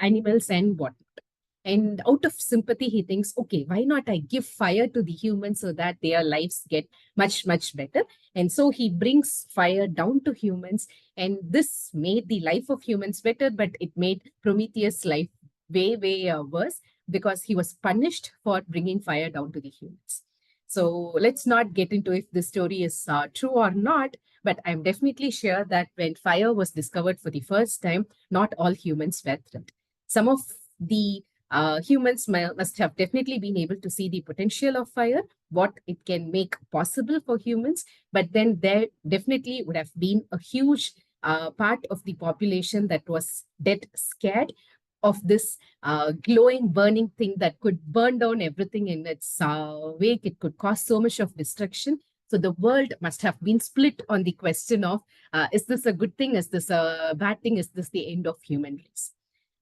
animals and whatnot. And out of sympathy, he thinks, okay, why not I give fire to the humans so that their lives get much, much better? And so he brings fire down to humans. And this made the life of humans better, but it made Prometheus' life way, way worse because he was punished for bringing fire down to the humans. So let's not get into if the story is true or not, but I'm definitely sure that when fire was discovered for the first time, not all humans were thrilled. Some of the humans must have definitely been able to see the potential of fire, what it can make possible for humans, but then there definitely would have been a huge part of the population that was dead scared of this glowing, burning thing that could burn down everything in its wake. It could cause so much of destruction. So the world must have been split on the question of, is this a good thing? Is this a bad thing? Is this the end of human race?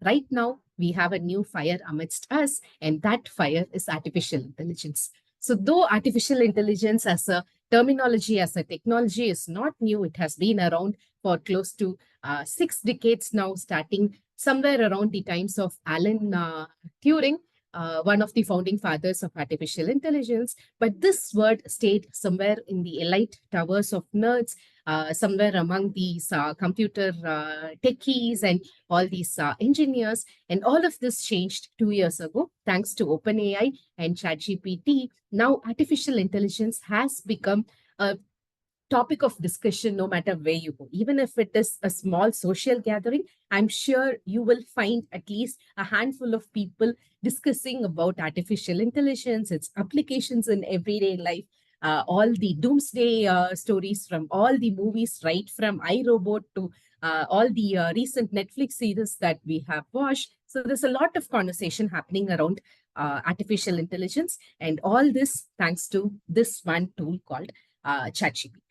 Right now, we have a new fire amidst us, and that fire is artificial intelligence. So though artificial intelligence as a terminology, as a technology is not new, it has been around for close to 6 decades now, starting somewhere around the times of Alan Turing, one of the founding fathers of artificial intelligence. But this word stayed somewhere in the elite towers of nerds, somewhere among these computer techies and all these engineers. And all of this changed 2 years ago, thanks to OpenAI and ChatGPT. Now, artificial intelligence has become a topic of discussion no matter where you go. Even if it is a small social gathering, I'm sure you will find at least a handful of people discussing about artificial intelligence, its applications in everyday life, all the doomsday stories from all the movies, right from iRobot to all the recent Netflix series that we have watched. So there's a lot of conversation happening around artificial intelligence, and all this thanks to this one tool called ChatGPT.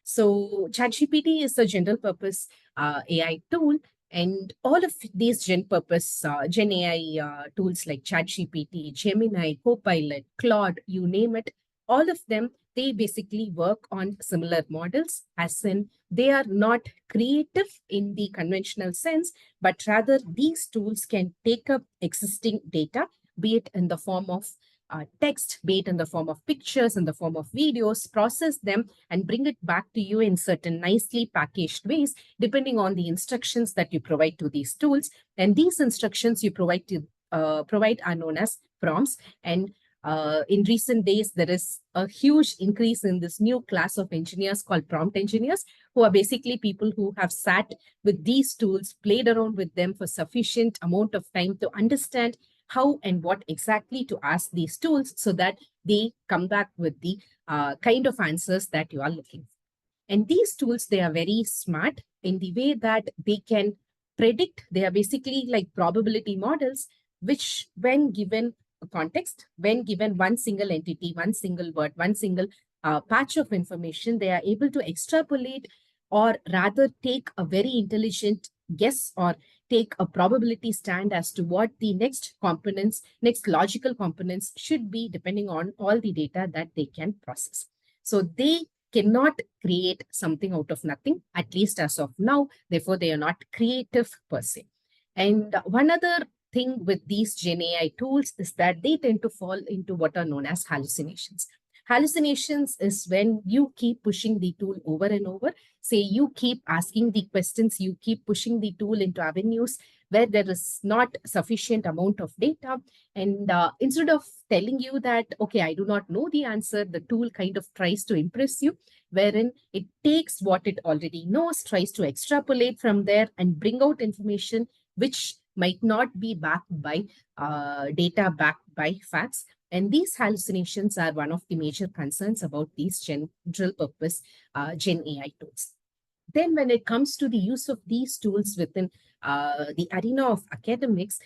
So ChatGPT is a general purpose AI tool, and all of these Gen AI tools like ChatGPT, Gemini, Copilot, Claude, you name it, all of them, they basically work on similar models, as in they are not creative in the conventional sense, but rather these tools can take up existing data, be it in the form of text, be it in the form of pictures, in the form of videos, process them and bring it back to you in certain nicely packaged ways, depending on the instructions that you provide to these tools. And these instructions you provide are known as prompts. And in recent days, there is a huge increase in this new class of engineers called prompt engineers, who are basically people who have sat with these tools, played around with them for sufficient amount of time to understand how and what exactly to ask these tools so that they come back with the kind of answers that you are looking for. And these tools, they are very smart in the way that they can predict. They are basically like probability models, which when given a context, when given one single entity, one single word, one single patch of information, they are able to extrapolate or rather take a very intelligent guess or take a probability stand as to what the next components, next logical components should be, depending on all the data that they can process. So they cannot create something out of nothing, at least as of now. Therefore, they are not creative per se. And one other thing with these Gen AI tools is that they tend to fall into what are known as hallucinations. Hallucinations is when you keep pushing the tool over and over. Say you keep asking the questions, you keep pushing the tool into avenues where there is not sufficient amount of data. And instead of telling you that, okay, I do not know the answer, the tool kind of tries to impress you, wherein it takes what it already knows, tries to extrapolate from there and bring out information which might not be backed by data, backed by facts. And these hallucinations are one of the major concerns about these general purpose Gen AI tools. Then when it comes to the use of these tools within the arena of academics,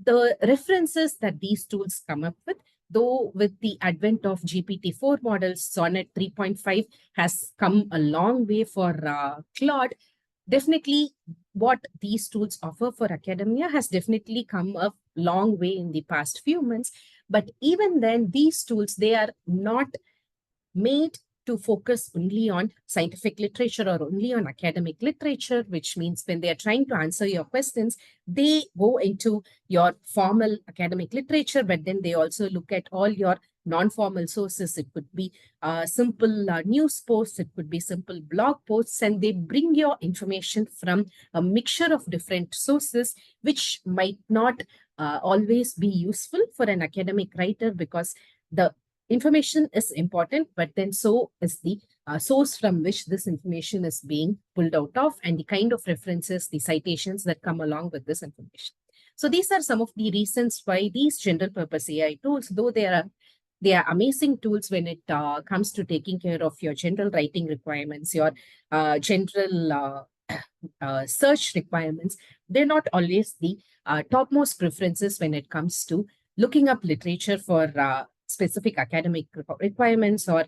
the references that these tools come up with, though with the advent of GPT-4 models, Sonnet 3.5 has come a long way for Claude. Definitely what these tools offer for academia has definitely come a long way in the past few months. But even then, these tools, they are not made to focus only on scientific literature or only on academic literature, which means when they are trying to answer your questions, they go into your formal academic literature, but then they also look at all your non-formal sources. It could be simple news posts, it could be simple blog posts, and they bring your information from a mixture of different sources, which might not always be useful for an academic writer, because the information is important, but then so is the source from which this information is being pulled out of, and the kind of references, the citations that come along with this information. So these are some of the reasons why these general purpose AI tools, though they are amazing tools when it comes to taking care of your general writing requirements, your general search requirements, they're not always the topmost preferences when it comes to looking up literature for specific academic requirements, or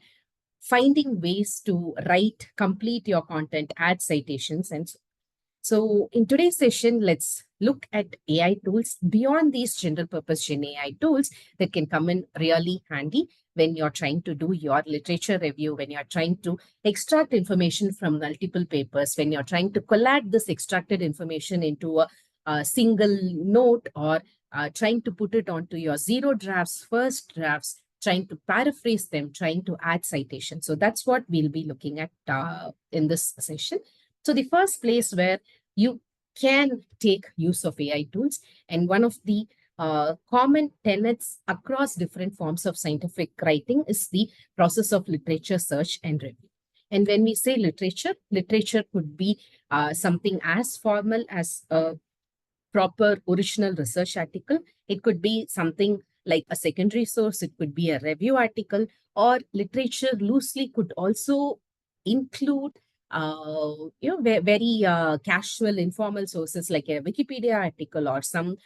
finding ways to write, complete your content, add citations, and so. So in today's session, let's look at AI tools beyond these general purpose Gen AI tools that can come in really handy when you're trying to do your literature review, when you're trying to extract information from multiple papers, when you're trying to collate this extracted information into a single note, or trying to put it onto your zero drafts, first drafts, trying to paraphrase them, trying to add citations. So that's what we'll be looking at in this session. So the first place where you can take use of AI tools, and one of the common tenets across different forms of scientific writing, is the process of literature search and review. And when we say literature, literature could be something as formal as a proper original research article. It could be something like a secondary source. It could be a review article, or literature loosely could also include very casual, informal sources like a Wikipedia article, or some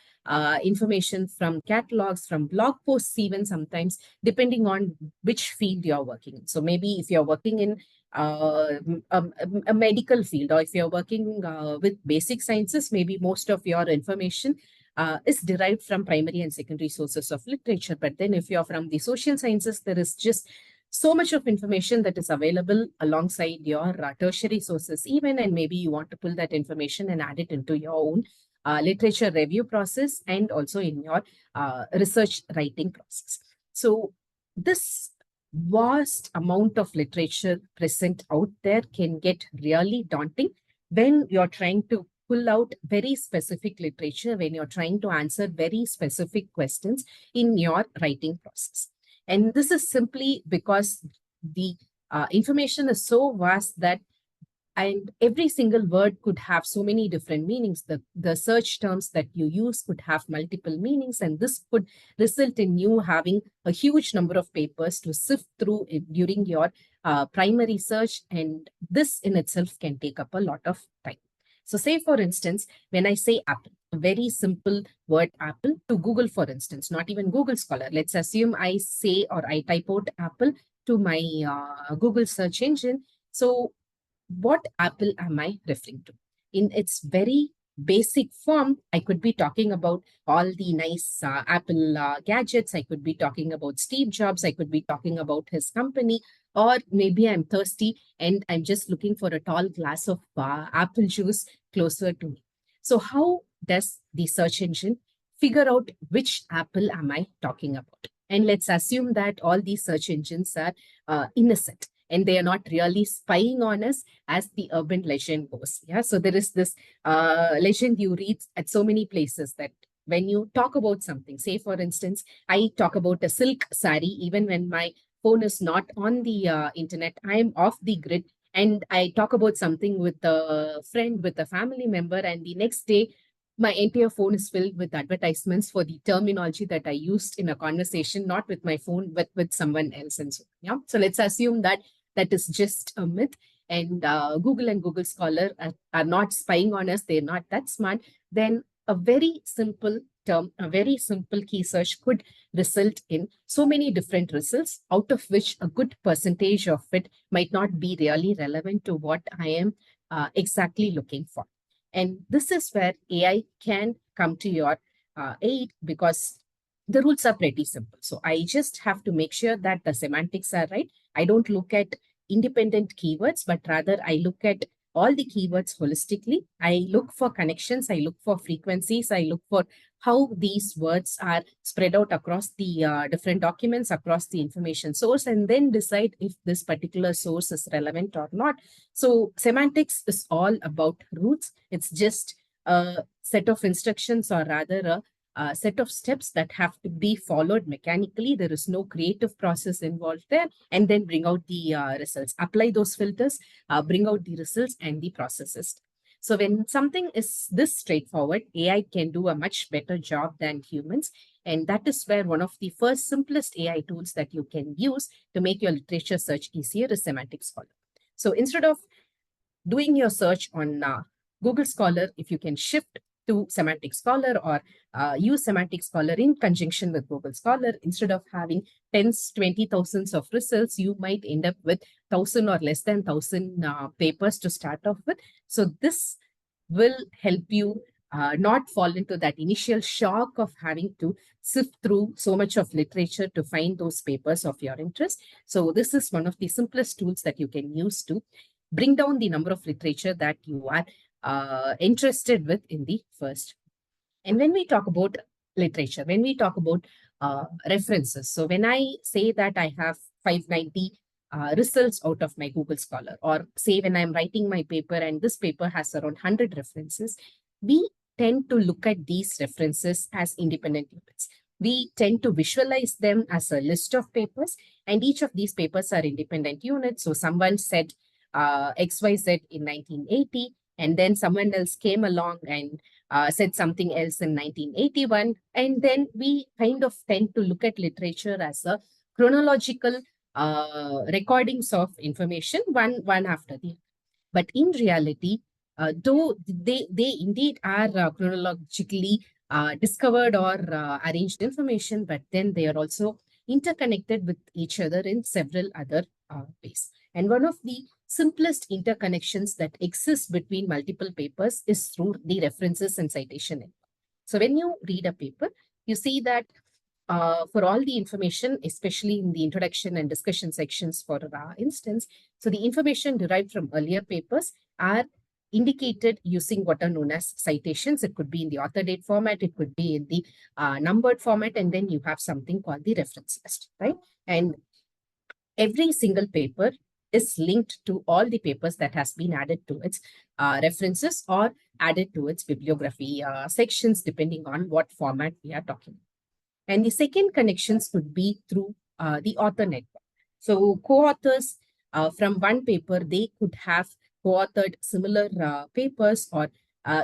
information from catalogs, from blog posts, even sometimes, depending on which field you're working in. So maybe if you're working in a medical field, or if you're working with basic sciences, maybe most of your information is derived from primary and secondary sources of literature. But then if you're from the social sciences, there is just so much of information that is available alongside your tertiary sources even, and maybe you want to pull that information and add it into your own literature review process, and also in your research writing process. So this vast amount of literature present out there can get really daunting when you're trying to pull out very specific literature, when you're trying to answer very specific questions in your writing process. And this is simply because the information is so vast that, and every single word could have so many different meanings. The search terms that you use could have multiple meanings, and this could result in you having a huge number of papers to sift through during your primary search, and this in itself can take up a lot of time. So say, for instance, when I say Apple, a very simple word Apple, to Google, for instance, not even Google Scholar. Let's assume I say, or I type out Apple to my Google search engine. So what Apple am I referring to? In its very basic form, I could be talking about all the nice Apple gadgets. I could be talking about Steve Jobs. I could be talking about his company. Or maybe I'm thirsty and I'm just looking for a tall glass of apple juice closer to me. So how does the search engine figure out which apple am I talking about? And let's assume that all these search engines are innocent, and they are not really spying on us, as the urban legend goes. Yeah, so there is this legend you read at so many places, that when you talk about something, say for instance, I talk about a silk sari, even when my phone is not on the internet, I am off the grid, and I talk about something with a friend, with a family member, and the next day my entire phone is filled with advertisements for the terminology that I used in a conversation, not with my phone, but with someone else. And so, yeah. So let's assume that that is just a myth, and Google and Google Scholar are not spying on us. They're not that smart. Then a very simple term, a very simple key search could result in so many different results, out of which a good percentage of it might not be really relevant to what I am exactly looking for. And this is where AI can come to your aid, because the rules are pretty simple. So I just have to make sure that the semantics are right. I don't look at independent keywords, but rather I look at all the keywords holistically. I look for connections, I look for frequencies, I look for how these words are spread out across the different documents, across the information source, and then decide if this particular source is relevant or not. So semantics is all about roots. It's just a set of instructions, or rather a set of steps that have to be followed mechanically. There is no creative process involved there, and then bring out the results. Apply those filters, bring out the results and the processes. So when something is this straightforward, AI can do a much better job than humans. And that is where one of the first simplest AI tools that you can use to make your literature search easier is Semantic Scholar. So instead of doing your search on Google Scholar, if you can shift to Semantic Scholar, or use Semantic Scholar in conjunction with Google Scholar, instead of having tens, 20,000s of results, you might end up with 1,000 or less than 1,000 papers to start off with. So this will help you not fall into that initial shock of having to sift through so much of literature to find those papers of your interest. So this is one of the simplest tools that you can use to bring down the number of literature that you are interested with in the first. And when we talk about literature, when we talk about references, so when I say that I have 590 results out of my Google Scholar, or say when I'm writing my paper and this paper has around 100 references, we tend to look at these references as independent units. We tend to visualize them as a list of papers, and each of these papers are independent units. So someone said XYZ in 1980, and then someone else came along and said something else in 1981. And then we kind of tend to look at literature as a chronological recordings of information, one after the other. But in reality, though they indeed are chronologically discovered or arranged information, but then they are also interconnected with each other in several other ways. And one of the simplest interconnections that exist between multiple papers is through the references and citation network. So when you read a paper, you see that for all the information, especially in the introduction and discussion sections, for instance, so the information derived from earlier papers are indicated using what are known as citations. It could be in the author date format, it could be in the numbered format, and then you have something called the reference list, right? And every single paper is linked to all the papers that has been added to its references or added to its bibliography sections, depending on what format we are talking about. And the second connections could be through the author network. So co-authors from one paper, they could have co-authored similar papers, or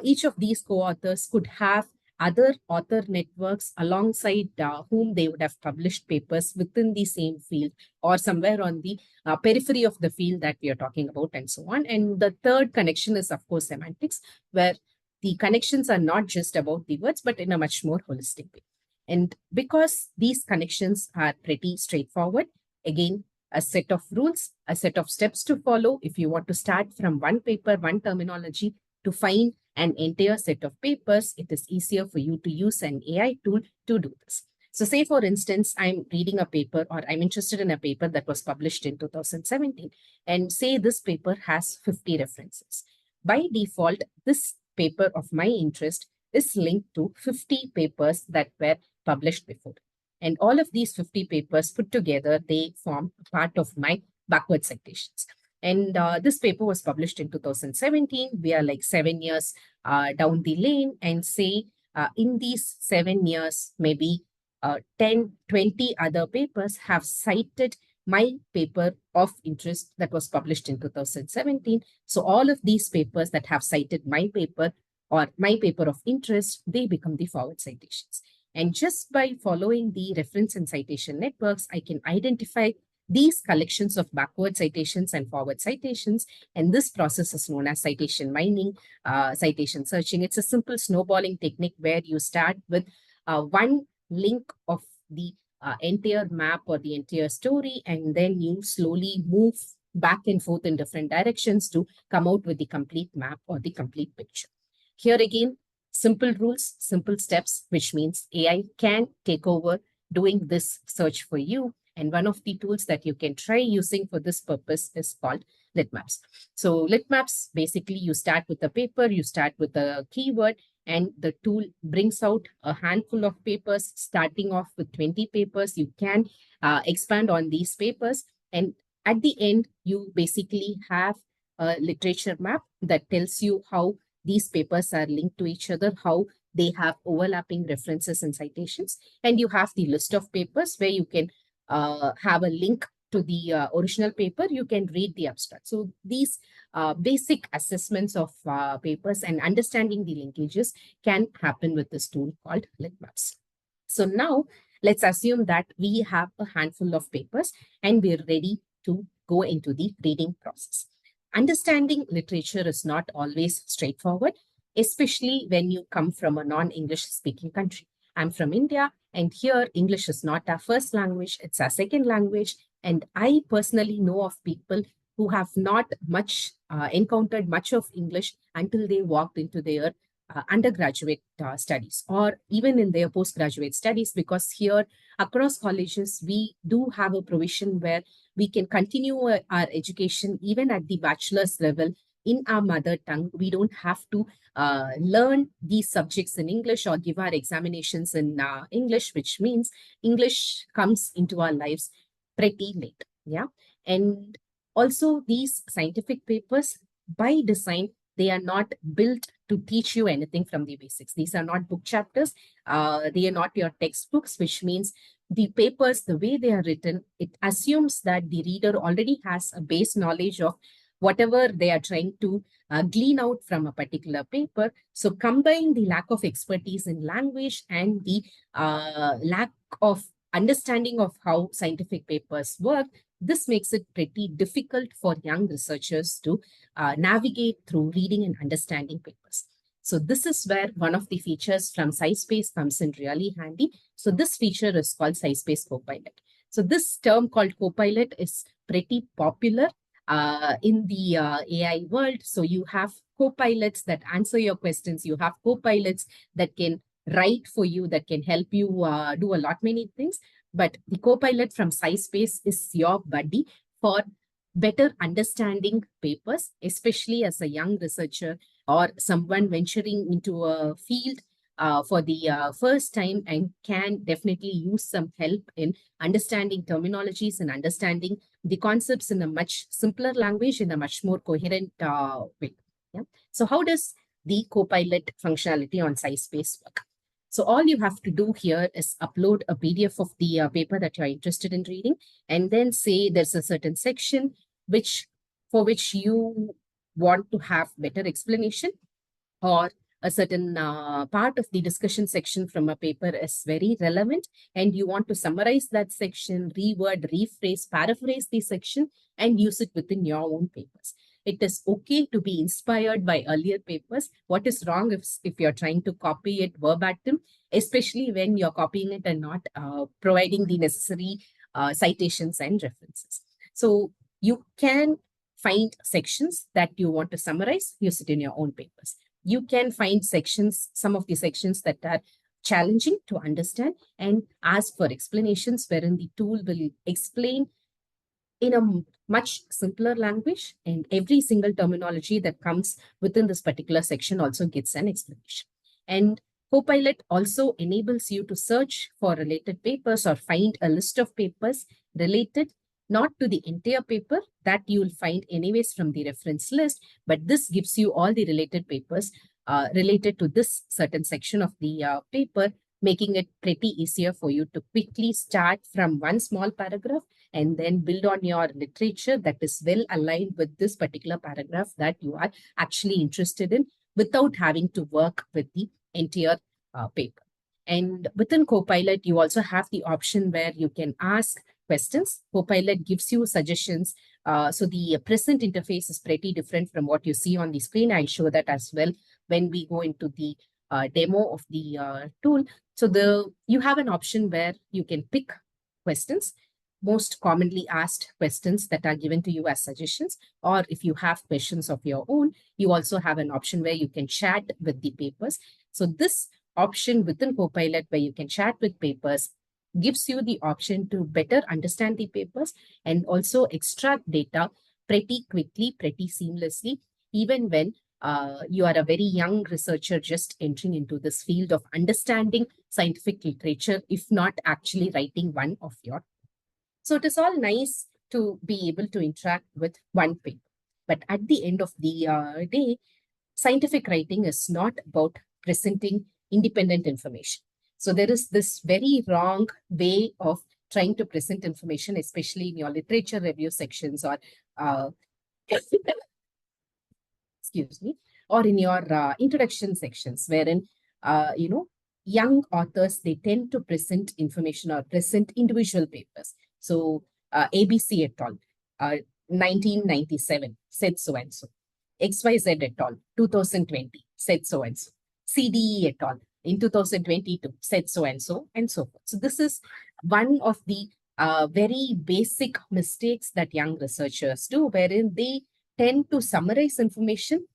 each of these co-authors could have other author networks alongside whom they would have published papers within the same field, or somewhere on the periphery of the field that we are talking about, and so on. And the third connection is, of course, semantics, where the connections are not just about the words, but in a much more holistic way. And because these connections are pretty straightforward, again, a set of rules, a set of steps to follow. If you want to start from one paper, one terminology, to find an entire set of papers, it is easier for you to use an AI tool to do this. So say, for instance, I'm reading a paper, or I'm interested in a paper that was published in 2017, and say this paper has 50 references. By default, this paper of my interest is linked to 50 papers that were published before. And all of these 50 papers put together, they form part of my backward citations. And this paper was published in 2017. We are like 7 years down the lane, and say in these 7 years, maybe 10, 20 other papers have cited my paper of interest that was published in 2017. So all of these papers that have cited my paper, or my paper of interest, they become the forward citations. And just by following the reference and citation networks, I can identify these collections of backward citations and forward citations. And this process is known as citation mining, citation searching. It's a simple snowballing technique where you start with one link of the entire map or the entire story, and then you slowly move back and forth in different directions to come out with the complete map or the complete picture. Here again, simple rules, simple steps, which means AI can take over doing this search for you. And one of the tools that you can try using for this purpose is called lit maps. So lit maps, basically you start with a paper, you start with a keyword, and the tool brings out a handful of papers. Starting off with 20 papers, you can expand on these papers. And at the end, you basically have a literature map that tells you how these papers are linked to each other, how they have overlapping references and citations. And you have the list of papers where you can have a link to the original paper. You can read the abstract. So these basic assessments of papers and understanding the linkages can happen with this tool called lit maps. So now let's assume that we have a handful of papers and we're ready to go into the reading process. Understanding literature is not always straightforward, especially when you come from a non-English speaking country. I'm from India, and here English is not our first language, it's our second language. And I personally know of people who have not much encountered much of English until they walked into their undergraduate studies, or even in their postgraduate studies, because here across colleges, we do have a provision where we can continue our education even at the bachelor's level in our mother tongue. We don't have to learn these subjects in English or give our examinations in English, which means English comes into our lives pretty late. Yeah. And also these scientific papers, by design, they are not built to teach you anything from the basics. These are not book chapters. They are not your textbooks, which means the papers, the way they are written, it assumes that the reader already has a base knowledge of whatever they are trying to glean out from a particular paper. So combine the lack of expertise in language and the lack of understanding of how scientific papers work, this makes it pretty difficult for young researchers to navigate through reading and understanding papers. So this is where one of the features from SciSpace comes in really handy. So this feature is called SciSpace Copilot. So this term called Copilot is pretty popular in the AI world. So you have copilots that answer your questions. You have copilots that can write for you, that can help you do a lot many things. But the copilot from SciSpace is your buddy for better understanding papers, especially as a young researcher or someone venturing into a field for the first time, and can definitely use some help in understanding terminologies and understanding the concepts in a much simpler language, in a much more coherent way. Yeah. So how does the Copilot functionality on SciSpace work? So all you have to do here is upload a PDF of the paper that you're interested in reading, and then say there's a certain section for which you want to have better explanation, or a certain part of the discussion section from a paper is very relevant, and you want to summarize that section, reword, rephrase, paraphrase the section, and use it within your own papers. It is okay to be inspired by earlier papers. What is wrong if you're trying to copy it verbatim, especially when you're copying it and not providing the necessary citations and references. So you can find sections that you want to summarize, use it in your own papers. You can find sections, some of the sections that are challenging to understand, and ask for explanations, wherein the tool will explain in a much simpler language, and every single terminology that comes within this particular section also gets an explanation. And Copilot also enables you to search for related papers or find a list of papers related not to the entire paper that you'll find anyways from the reference list, but this gives you all the related papers related to this certain section of the paper, making it pretty easier for you to quickly start from one small paragraph and then build on your literature that is well aligned with this particular paragraph that you are actually interested in, without having to work with the entire paper. And within Copilot, you also have the option where you can ask questions. Copilot gives you suggestions. So the present interface is pretty different from what you see on the screen. I'll show that as well when we go into the demo of the tool. So you have an option where you can pick questions, most commonly asked questions that are given to you as suggestions, or if you have questions of your own, you also have an option where you can chat with the papers. So this option within Copilot where you can chat with papers gives you the option to better understand the papers and also extract data pretty quickly, pretty seamlessly, even when you are a very young researcher just entering into this field of understanding scientific literature, if not actually writing one of your. So it is all nice to be able to interact with one paper. But at the end of the day, scientific writing is not about presenting independent information. So there is this very wrong way of trying to present information, especially in your literature review sections or uh, excuse me, or in your introduction sections, wherein young authors, they tend to present information or present individual papers. So ABC et al. 1997 said so and so. XYZ et al. 2020 said so and so. CDE et al. in 2022 said so and so forth. So this is one of the very basic mistakes that young researchers do, wherein they tend to summarize information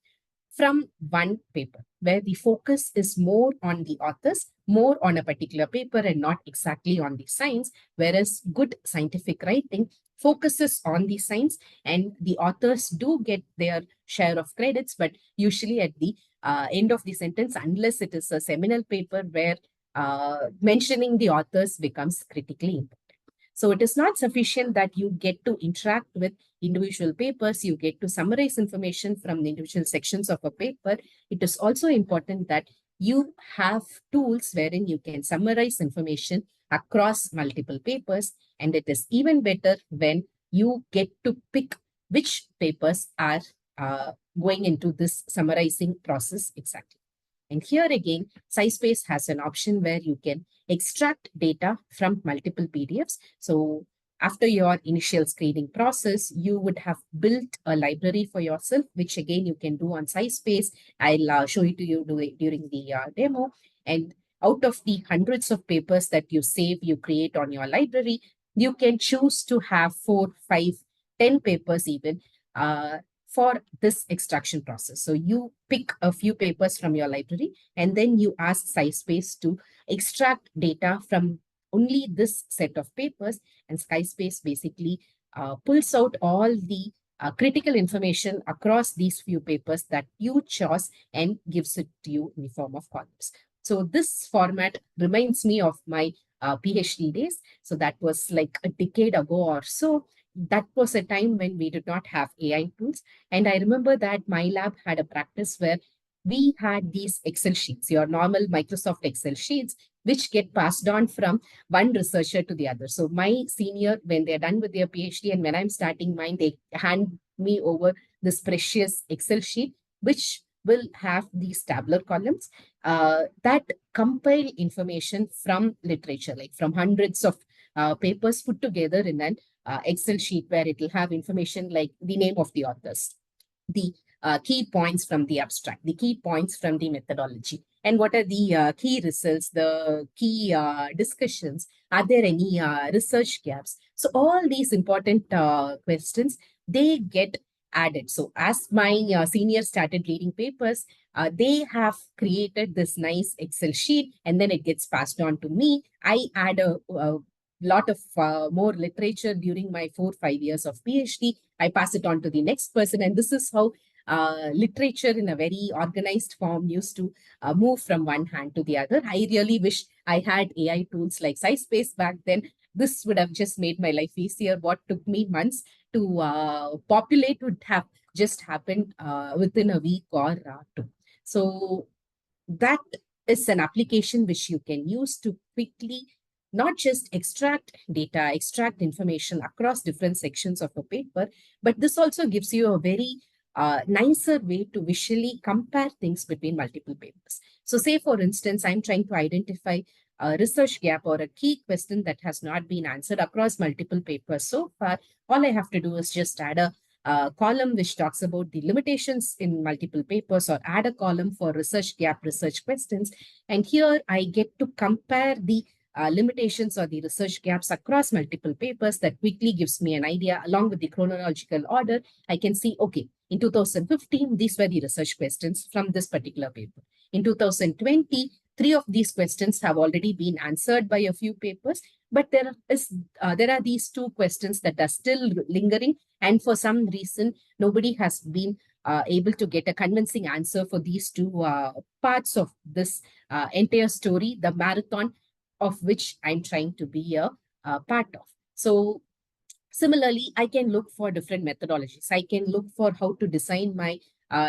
from one paper, where the focus is more on the authors, more on a particular paper, and not exactly on the science, whereas good scientific writing focuses on the science, and the authors do get their share of credits, but usually at the end of the sentence, unless it is a seminal paper where mentioning the authors becomes critically important. So it is not sufficient that you get to interact with individual papers, you get to summarize information from the individual sections of a paper. It is also important that you have tools wherein you can summarize information across multiple papers. And it is even better when you get to pick which papers are going into this summarizing process exactly. And here again, SciSpace has an option where you can extract data from multiple PDFs. So after your initial screening process, you would have built a library for yourself, which again you can do on SciSpace. I'll show it to you during the demo. And out of the hundreds of papers that you save, you create on your library, you can choose to have 4, 5, 10 papers even for this extraction process. So you pick a few papers from your library, and then you ask SciSpace to extract data from only this set of papers, and SciSpace basically pulls out all the critical information across these few papers that you chose and gives it to you in the form of columns. So this format reminds me of my PhD days. So that was like a decade ago or so. That was a time when we did not have AI tools. And I remember that my lab had a practice where we had these Excel sheets, your normal Microsoft Excel sheets, which get passed on from one researcher to the other. So my senior, when they're done with their PhD and when I'm starting mine, they hand me over this precious Excel sheet, which will have these tabular columns that compile information from literature, like from hundreds of papers put together in an Excel sheet, where it will have information like the name of the authors, the key points from the abstract, the key points from the methodology, and what are the key results, the key discussions. Are there any research gaps? So all these important questions, they get added. So as my seniors started reading papers, they have created this nice Excel sheet, and then it gets passed on to me. I add a lot of more literature during my 4-5 years of PhD. I pass it on to the next person. And this is how literature in a very organized form used to move from one hand to the other. I really wish I had AI tools like SciSpace back then. This would have just made my life easier. What took me months to populate would have just happened within a week or two. So that is an application which you can use to quickly not just extract data, extract information across different sections of a paper, but this also gives you a very nicer way to visually compare things between multiple papers. So say, for instance, I'm trying to identify a research gap or a key question that has not been answered across multiple papers so far. All I have to do is just add a column which talks about the limitations in multiple papers, or add a column for research gap, research questions. And here I get to compare the limitations or the research gaps across multiple papers. That quickly gives me an idea. Along with the chronological order, I can see, okay, in 2015, these were the research questions from this particular paper. In 2020, 3 of these questions have already been answered by a few papers, But there are these two questions that are still lingering, and for some reason, nobody has been able to get a convincing answer for these two parts of this entire story, the marathon of which I'm trying to be a part of. So similarly, I can look for different methodologies. I can look for how to design my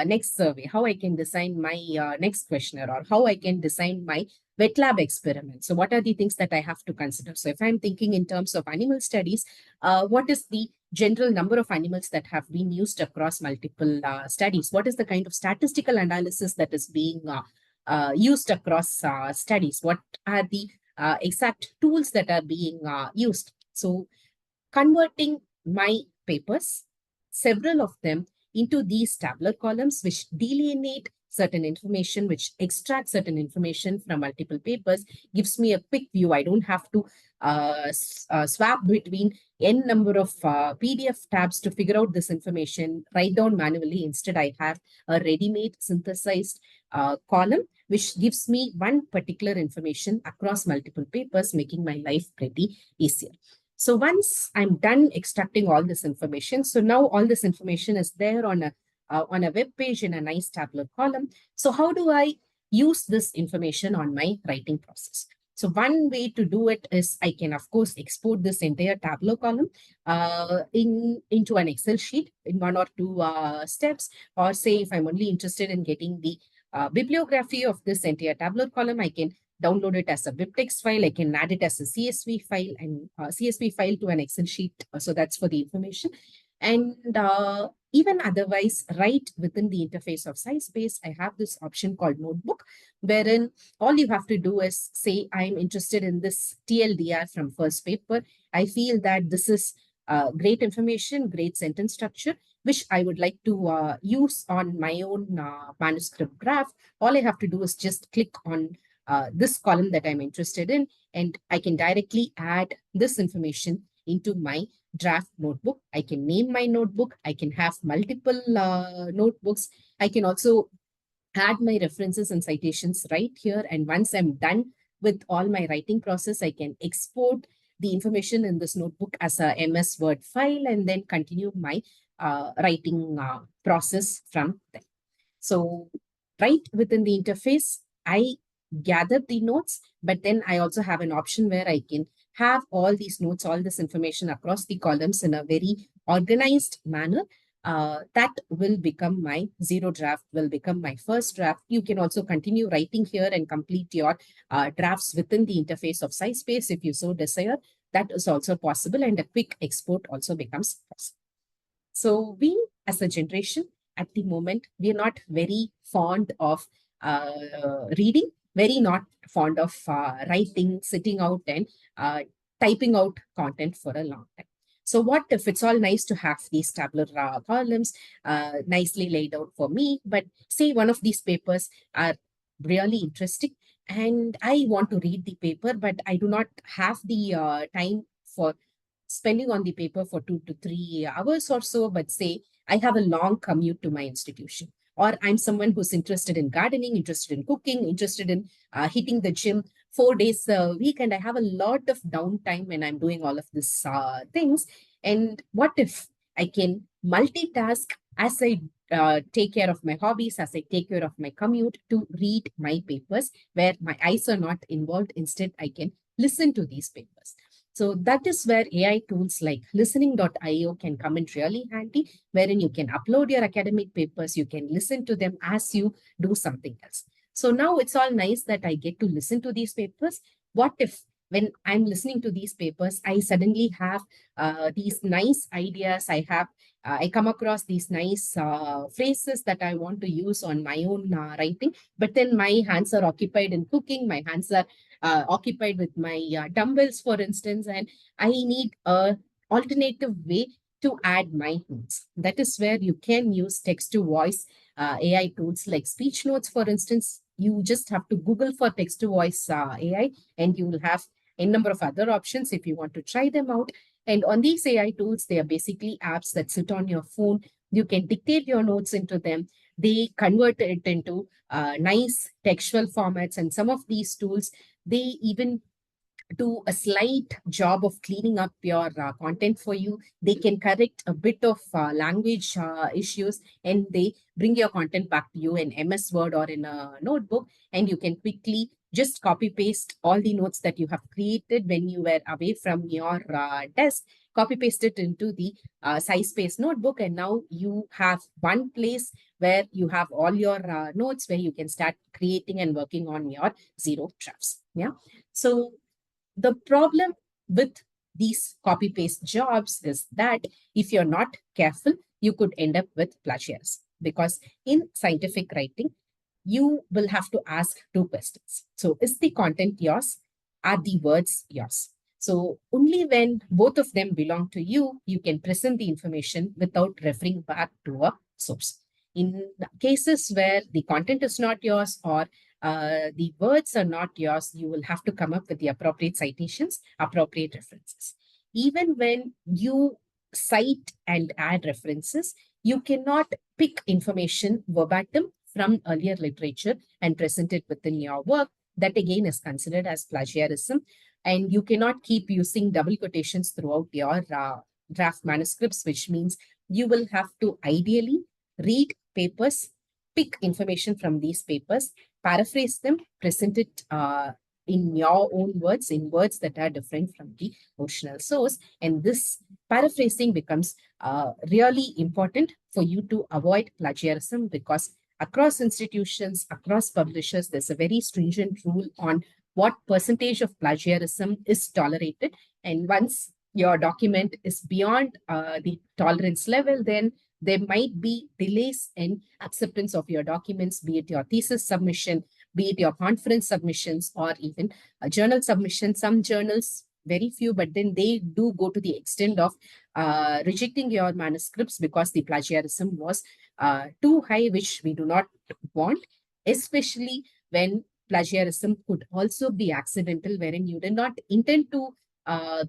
next survey, how I can design my next questionnaire, or how I can design my wet lab experiment. So, what are the things that I have to consider? So, if I'm thinking in terms of animal studies, what is the general number of animals that have been used across multiple studies? What is the kind of statistical analysis that is being used across studies? What are the exact tools that are being used? So, converting my papers, several of them, into these tabular columns, which delineate certain information, which extract certain information from multiple papers, gives me a quick view. I don't have to swap between n number of PDF tabs to figure out this information, write down manually. Instead, I have a ready-made synthesized column, which gives me one particular information across multiple papers, making my life pretty easier. So once I'm done extracting all this information, so now all this information is there on a web page in a nice tabular column. So how do I use this information on my writing process? So one way to do it is I can, of course, export this entire tabular column into an Excel sheet in one or two steps. Or say if I'm only interested in getting the bibliography of this entire tabular column, I can download it as a BibTeX file. I can add it as a CSV file and CSV file to an Excel sheet. So that's for the information. And even otherwise, right within the interface of SciSpace, I have this option called Notebook, wherein all you have to do is say, I'm interested in this TLDR from first paper. I feel that this is great information, great sentence structure, which I would like to use on my own manuscript draft. All I have to do is just click on this column that I'm interested in, and I can directly add this information into my draft notebook. I can name my notebook. I can have multiple notebooks. I can also add my references and citations right here. And once I'm done with all my writing process, I can export the information in this notebook as a MS Word file and then continue my writing process from there. So right within the interface, I gather the notes, but then I also have an option where I can have all these notes, all this information across the columns in a very organized manner. That will become my zero draft, will become my first draft. You can also continue writing here and complete your drafts within the interface of SciSpace if you so desire. That is also possible, and a quick export also becomes possible. So we as a generation at the moment, we are not very fond of reading, very not fond of writing, sitting out and typing out content for a long time. So what if it's all nice to have these tabular columns nicely laid out for me, but say one of these papers are really interesting and I want to read the paper, but I do not have the time for spending on the paper for 2 to 3 hours or so, but say I have a long commute to my institution, or I'm someone who's interested in gardening, interested in cooking, interested in hitting the gym 4 days a week, and I have a lot of downtime when I'm doing all of these things. And what if I can multitask as I take care of my hobbies, as I take care of my commute to read my papers where my eyes are not involved. Instead, I can listen to these papers. So that is where AI tools like listening.io can come in really handy, wherein you can upload your academic papers, you can listen to them as you do something else. So now it's all nice that I get to listen to these papers. What if when I'm listening to these papers, I suddenly have these nice ideas, I come across these nice phrases that I want to use on my own writing, but then my hands are occupied in cooking, my hands are occupied with my dumbbells, for instance, and I need a alternative way to add my notes. That is where you can use text to voice AI tools like speech notes, for instance. You just have to Google for text to voice AI, and you will have a number of other options if you want to try them out. And on these AI tools, they are basically apps that sit on your phone. You can dictate your notes into them. They convert it into nice textual formats. And some of these tools, they even do a slight job of cleaning up your content for you. They can correct a bit of language issues, and they bring your content back to you in MS Word or in a notebook, and you can quickly just copy paste all the notes that you have created when you were away from your desk, copy paste it into the SciSpace notebook, and now you have one place where you have all your notes where you can start creating and working on your zero drafts. Yeah. So the problem with these copy paste jobs is that if you're not careful, you could end up with plagiarism, because in scientific writing, you will have to ask two questions. So, is the content yours? Are the words yours? So, only when both of them belong to you, you can present the information without referring back to a source. In cases where the content is not yours, or the words are not yours, you will have to come up with the appropriate citations, appropriate references. Even when you cite and add references, you cannot pick information verbatim from earlier literature and present it within your work. That again is considered as plagiarism. And you cannot keep using double quotations throughout your draft manuscripts, which means you will have to ideally read papers, pick information from these papers, paraphrase them, present it in your own words, in words that are different from the original source. And this paraphrasing becomes really important for you to avoid plagiarism, because across institutions, across publishers, there's a very stringent rule on what percentage of plagiarism is tolerated. And once your document is beyond the tolerance level, then there might be delays in acceptance of your documents, be it your thesis submission, be it your conference submissions, or even a journal submission. Some journals, very few, but then they do go to the extent of rejecting your manuscripts because the plagiarism was too high, which we do not want, especially when plagiarism could also be accidental, wherein you did not intend to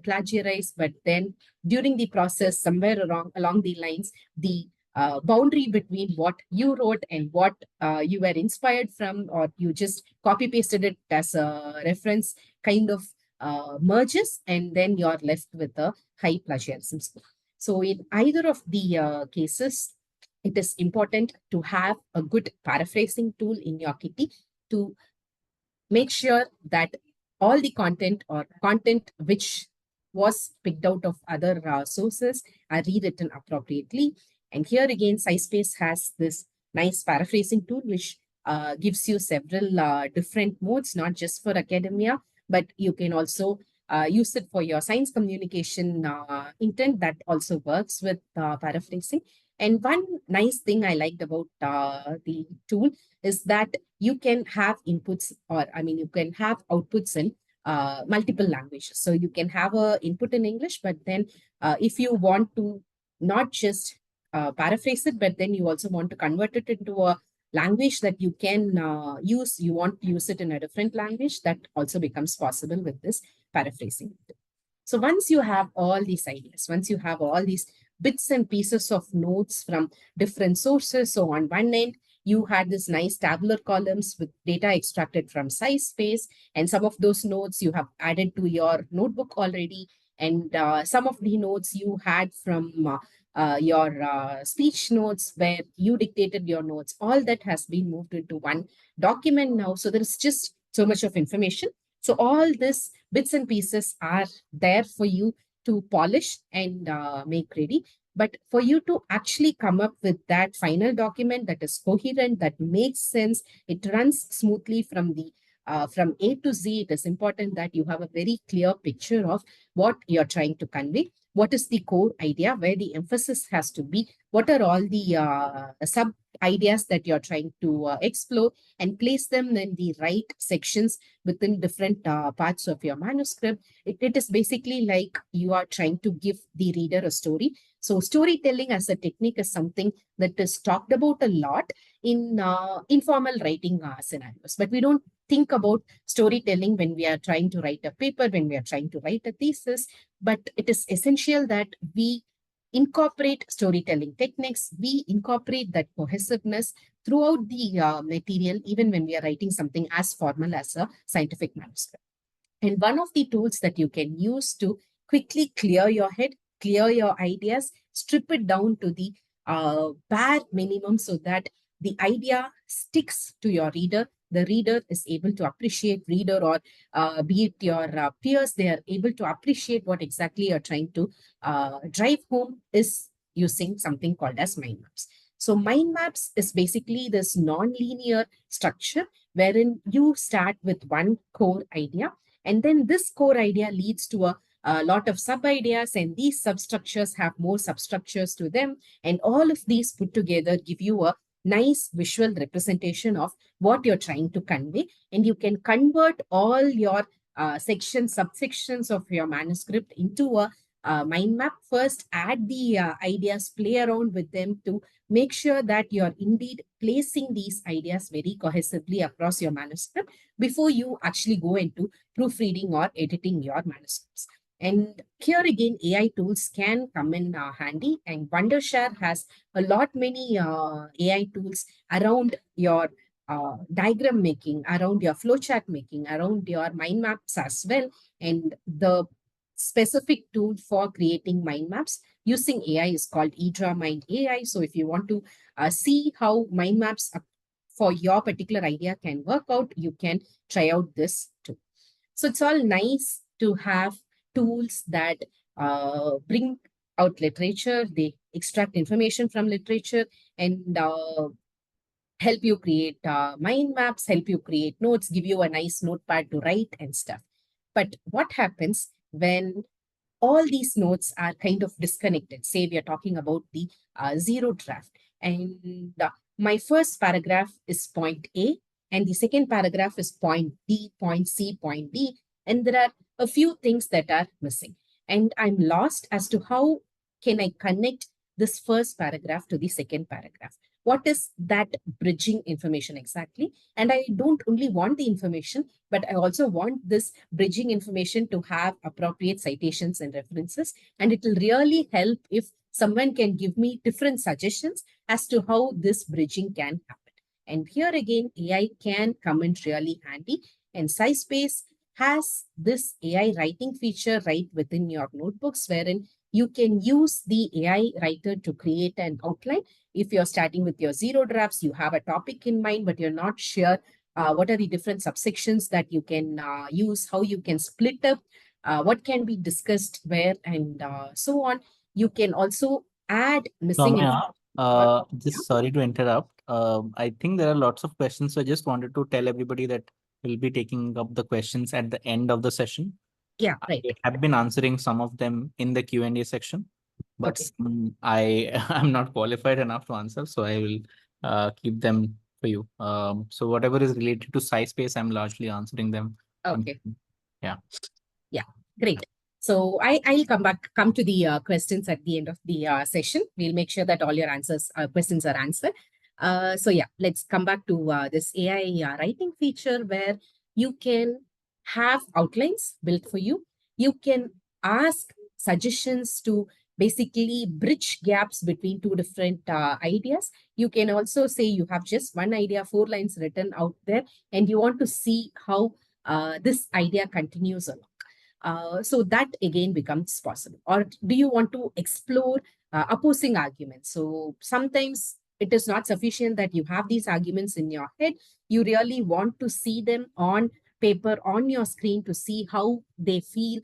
plagiarize, but then during the process, somewhere along the lines, the boundary between what you wrote and what you were inspired from, or you just copy pasted it as a reference, kind of merges, and then you're left with a high plagiarism score. So in either of the cases, it is important to have a good paraphrasing tool in your kitty to make sure that all the content or content which was picked out of other sources are rewritten appropriately. And here again, SciSpace has this nice paraphrasing tool which gives you several different modes, not just for academia, but you can also use it for your science communication intent. That also works with paraphrasing. And one nice thing I liked about the tool is that you can have inputs, or I mean, you can have outputs in multiple languages. So you can have a input in English, but then if you want to not just paraphrase it, but then you also want to convert it into a language that you can use, you want to use it in a different language, that also becomes possible with this paraphrasing. So once you have all these ideas, once you have all these bits and pieces of notes from different sources, so on one end, you had this nice tabular columns with data extracted from SciSpace, and some of those notes you have added to your notebook already, and some of the notes you had from your speech notes where you dictated your notes. All that has been moved into one document now. So there is just so much of information. So all this bits and pieces are there for you to polish and make ready. But for you to actually come up with that final document that is coherent, that makes sense, it runs smoothly from A to Z, it is important that you have a very clear picture of what you're trying to convey, what is the core idea, where the emphasis has to be, what are all the sub ideas that you're trying to explore, and place them in the right sections within different parts of your manuscript. It is basically like you are trying to give the reader a story. So storytelling as a technique is something that is talked about a lot in informal writing scenarios, but we don't think about storytelling when we are trying to write a paper, when we are trying to write a thesis. But it is essential that we incorporate storytelling techniques, we incorporate that cohesiveness throughout the material, even when we are writing something as formal as a scientific manuscript. And one of the tools that you can use to quickly clear your head, clear your ideas, strip it down to the bare minimum so that the idea sticks to your reader. The reader is able to appreciate, reader or be it your peers, they are able to appreciate what exactly you're trying to drive home is using something called as mind maps. So mind maps is basically this non-linear structure wherein you start with one core idea, and then this core idea leads to a lot of sub ideas, and these substructures have more substructures to them. And all of these put together give you a nice visual representation of what you're trying to convey. And you can convert all your sections, subsections of your manuscript into a mind map. First, add the ideas, play around with them to make sure that you're indeed placing these ideas very cohesively across your manuscript before you actually go into proofreading or editing your manuscripts. And here again, AI tools can come in handy, and Wondershare has a lot many AI tools around your diagram making, around your flowchart making, around your mind maps as well. And the specific tool for creating mind maps using AI is called eDraw Mind AI. So if you want to see how mind maps for your particular idea can work out, you can try out this too. So it's all nice to have tools that bring out literature, they extract information from literature, and help you create mind maps, help you create notes, give you a nice notepad to write and stuff. But what happens when all these notes are kind of disconnected? Say we are talking about the zero draft, and my first paragraph is point A, and the second paragraph is point D, point C, point D, and there are a few things that are missing. And I'm lost as to how can I connect this first paragraph to the second paragraph. What is that bridging information exactly? And I don't only want the information, but I also want this bridging information to have appropriate citations and references. And it will really help if someone can give me different suggestions as to how this bridging can happen. And here again, AI can come in really handy. And SciSpace has this AI writing feature right within your notebooks, wherein you can use the AI writer to create an outline. If you're starting with your zero drafts, you have a topic in mind, but you're not sure what are the different subsections that you can use, how you can split up, what can be discussed where, and so on. You can also add missing Soumya, information. Yeah. just sorry to interrupt. I think there are lots of questions, so I just wanted to tell everybody that we'll be taking up the questions at the end of the session. Yeah, I right. have been answering some of them in the Q&A section, but Okay. I am not qualified enough to answer, so I will keep them for you. So whatever is related to SciSpace, I'm largely answering them. Okay. Yeah. Yeah, great. So I'll come to the questions at the end of the session. We'll make sure that all your questions are answered. So yeah, let's come back to this AI writing feature where you can have outlines built for you. You can ask suggestions to basically bridge gaps between two different ideas. You can also say you have just one idea, 4 lines written out there, and you want to see how this idea continues along. So that again becomes possible. Or do you want to explore opposing arguments? So sometimes it is not sufficient that you have these arguments in your head. You really want to see them on paper, on your screen, to see how they feel.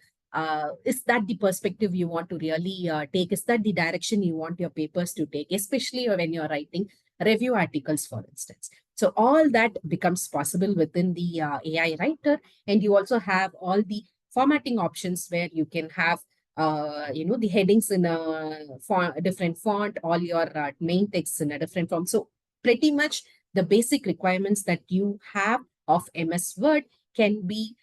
Is that the perspective you want to really take? Is that the direction you want your papers to take, especially when you're writing review articles, for instance? So all that becomes possible within the AI writer. And you also have all the formatting options where you can have the headings in a different font, all your main texts in a different form. So pretty much the basic requirements that you have of MS Word can be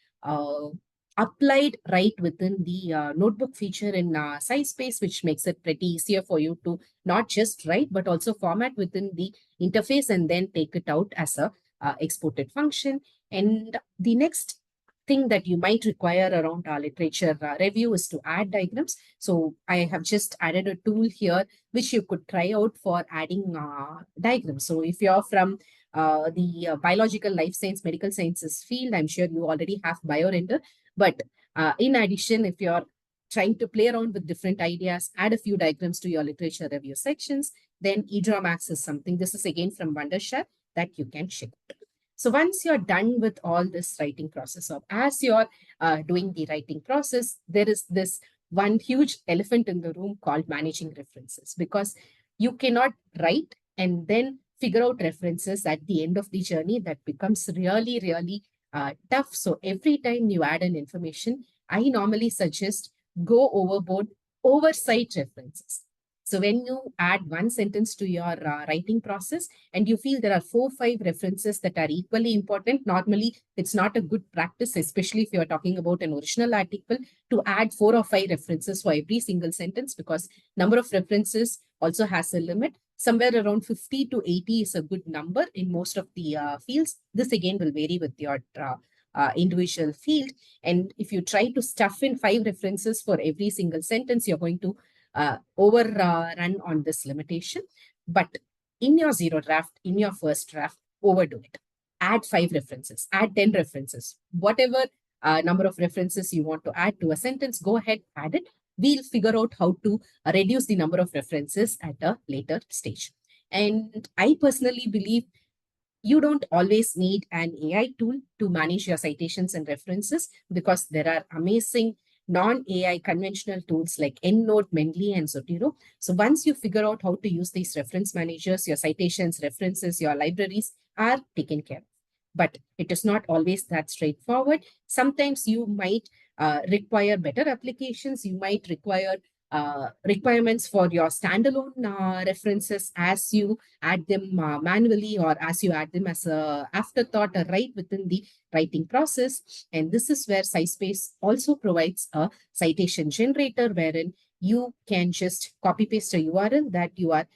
applied right within the notebook feature in SciSpace, which makes it pretty easier for you to not just write but also format within the interface and then take it out as a exported function. And the next thing that you might require around literature review is to add diagrams. So I have just added a tool here which you could try out for adding diagrams. So if you're from the biological life science medical sciences field, I'm sure you already have biorender. But in addition, if you're trying to play around with different ideas, add a few diagrams to your literature review sections, then eDrawMax is something. This is again from Wondershare that you can check out. So once you're done with all this writing process, or as you're doing the writing process, there is this one huge elephant in the room called managing references, because you cannot write and then figure out references at the end of the journey. That becomes really, really tough. So every time you add an information, I normally suggest go overboard, oversight references. So when you add one sentence to your writing process and you feel there are 4 or 5 references that are equally important, normally it's not a good practice, especially if you're talking about an original article, to add 4 or 5 references for every single sentence, because number of references also has a limit. Somewhere around 50 to 80 is a good number in most of the fields. This again will vary with your individual field. And if you try to stuff in 5 references for every single sentence, you're going to overrun on this limitation. But in your zero draft, in your first draft, overdo it. Add 5 references, add 10 references, whatever number of references you want to add to a sentence, go ahead, add it. We'll figure out how to reduce the number of references at a later stage. And I personally believe you don't always need an AI tool to manage your citations and references, because there are amazing non-AI conventional tools like EndNote, Mendeley, and Zotero. So once you figure out how to use these reference managers, your citations, references, your libraries are taken care of. But it is not always that straightforward. Sometimes you might require better applications. You might require requirements for your standalone references as you add them manually, or as you add them as a afterthought or right within the writing process. And this is where SciSpace also provides a citation generator, wherein you can just copy paste a URL that you are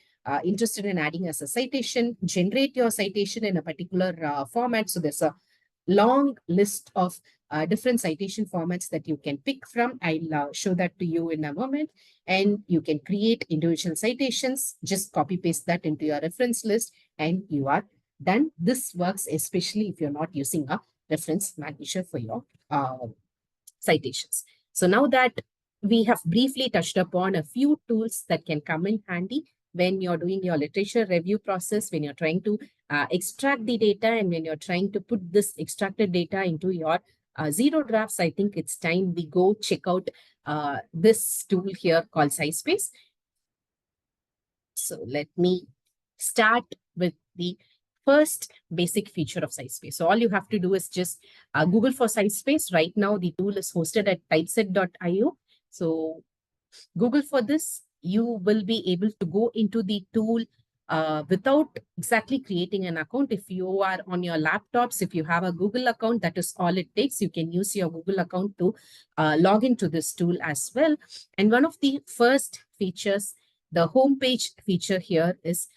interested in adding as a citation, generate your citation in a particular format. So there's a long list of different citation formats that you can pick from. I'll show that to you in a moment. And you can create individual citations, just copy paste that into your reference list, and you are done. This works especially if you're not using a reference manager for your citations. So now that we have briefly touched upon a few tools that can come in handy when you're doing your literature review process, when you're trying to extract the data, and when you're trying to put this extracted data into your zero drafts, I think it's time we go check out this tool here called SciSpace. So let me start with the first basic feature of SciSpace. So all you have to do is just Google for SciSpace. Right now, the tool is hosted at typeset.io. So Google for this. You will be able to go into the tool without exactly creating an account. If you are on your laptops, if you have a Google account, that is all it takes. You can use your Google account to log into this tool as well. And one of the first features, the homepage feature here, is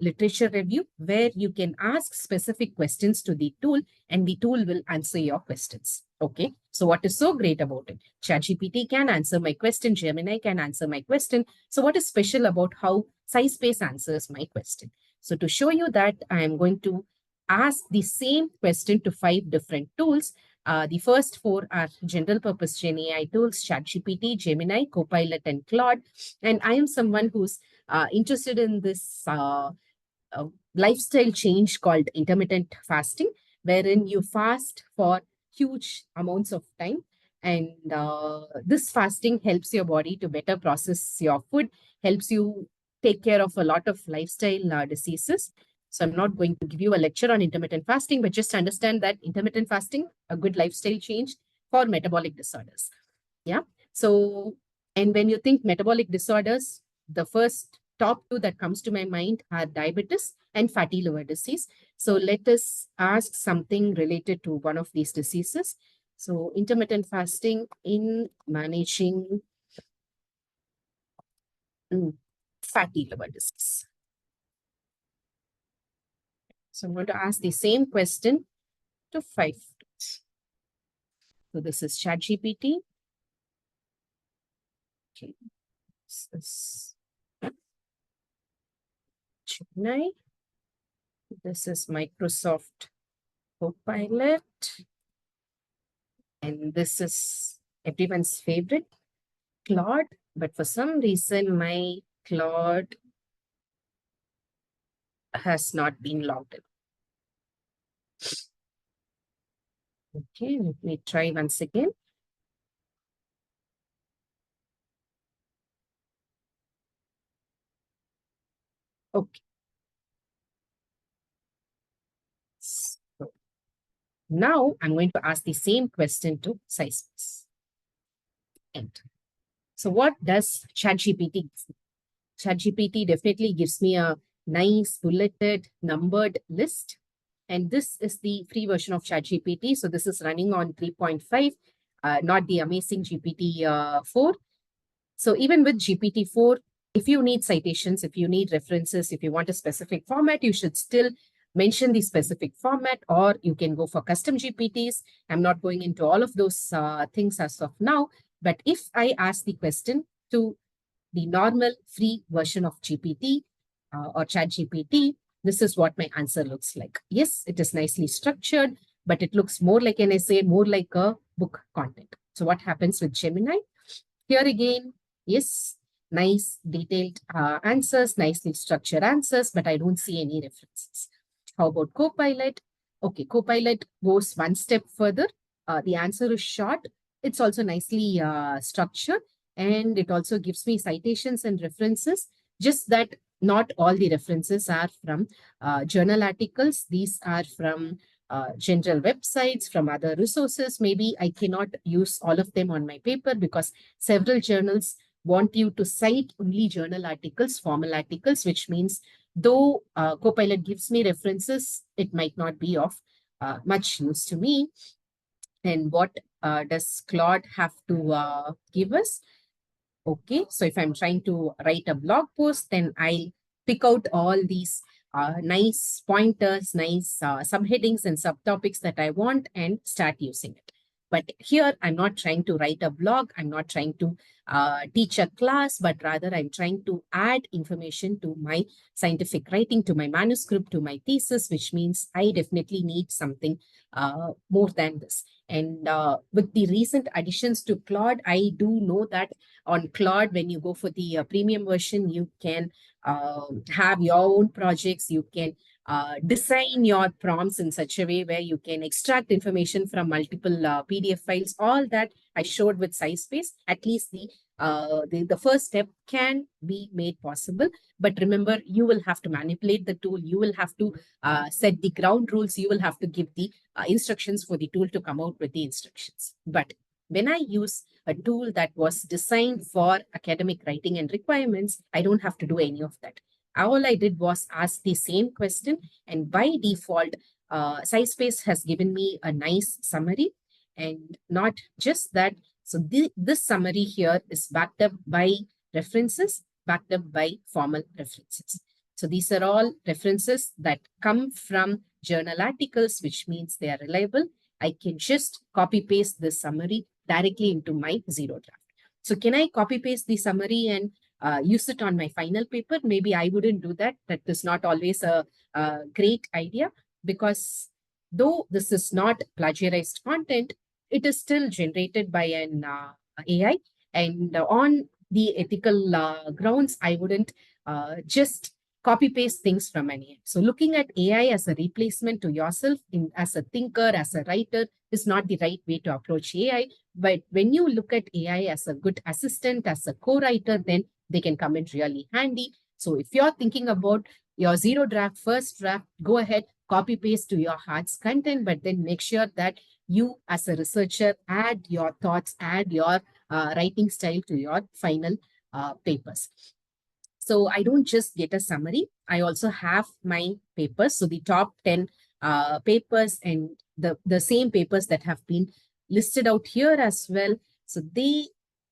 literature review, where you can ask specific questions to the tool and the tool will answer your questions. Okay. So what is so great about it? ChatGPT can answer my question. Gemini can answer my question. So what is special about how SciSpace answers my question? So to show you that, I am going to ask the same question to 5 different tools. The first 4 are general purpose Gen AI tools: ChatGPT, Gemini, Copilot, and Claude. And I am someone who's interested in this lifestyle change called intermittent fasting, wherein you fast for huge amounts of time. And this fasting helps your body to better process your food, helps you take care of a lot of lifestyle diseases. So I'm not going to give you a lecture on intermittent fasting, but just understand that intermittent fasting, a good lifestyle change for metabolic disorders. Yeah. So, and when you think metabolic disorders, the first top 2 that comes to my mind are diabetes and fatty liver disease. So let us ask something related to one of these diseases. So intermittent fasting in managing fatty liver disease. So I'm going to ask the same question to 5 tools. So this is ChatGPT. Okay. This is Gemini. This is Microsoft Copilot. And this is everyone's favorite, Claude. But for some reason, my Claude has not been logged in. Okay, let me try once again. Okay. So now I'm going to ask the same question to SciSpace. Enter. So what does ChatGPT give me? ChatGPT definitely gives me a nice bulleted numbered list. And this is the free version of ChatGPT. So this is running on 3.5, not the amazing GPT-4. So even with GPT-4, if you need citations, if you need references, if you want a specific format, you should still mention the specific format, or you can go for custom GPTs. I'm not going into all of those things as of now. But if I ask the question to the normal free version of GPT or ChatGPT, this is what my answer looks like. Yes, it is nicely structured, but it looks more like an essay, more like a book content. So what happens with Gemini? Here again, yes, nice detailed answers, nicely structured answers, but I don't see any references. How about Copilot? Okay, Copilot goes one step further. The answer is short. It's also nicely structured, and it also gives me citations and references, just that not all the references are from journal articles. These are from general websites, from other resources. Maybe I cannot use all of them on my paper because several journals want you to cite only journal articles, formal articles, which means though Copilot gives me references, it might not be of much use to me. And what does Claude have to give us? Okay, so if I'm trying to write a blog post, then I'll pick out all these nice pointers, nice subheadings and subtopics that I want and start using it. But here, I'm not trying to write a blog. I'm not trying to teach a class, but rather I'm trying to add information to my scientific writing, to my manuscript, to my thesis, which means I definitely need something more than this. And with the recent additions to Claude, I do know that on Claude, when you go for the premium version, you can have your own projects. You can design your prompts in such a way where you can extract information from multiple PDF files. All that I showed with SciSpace. At least the first step can be made possible. But remember, you will have to manipulate the tool. You will have to set the ground rules. You will have to give the instructions for the tool to come out with the instructions. But when I use a tool that was designed for academic writing and requirements, I don't have to do any of that. All I did was ask the same question, and by default, SciSpace has given me a nice summary. And not just that, so this summary here is backed up by references, backed up by formal references. So these are all references that come from journal articles, which means they are reliable. I can just copy paste this summary directly into my zero draft. So can I copy paste the summary and use it on my final paper? Maybe I wouldn't do that. That is not always a great idea, because though this is not plagiarized content, it is still generated by an AI. And on the ethical grounds, I wouldn't just copy paste things from an AI. So looking at AI as a replacement to yourself as a thinker, as a writer, is not the right way to approach AI. But when you look at AI as a good assistant, as a co-writer, then they can come in really handy. So if you're thinking about your zero draft, first draft, go ahead, copy paste to your heart's content, but then make sure that you as a researcher add your thoughts, add your writing style to your final papers. So I don't just get a summary. I also have my papers. So the top 10 papers and the same papers that have been listed out here as well. So they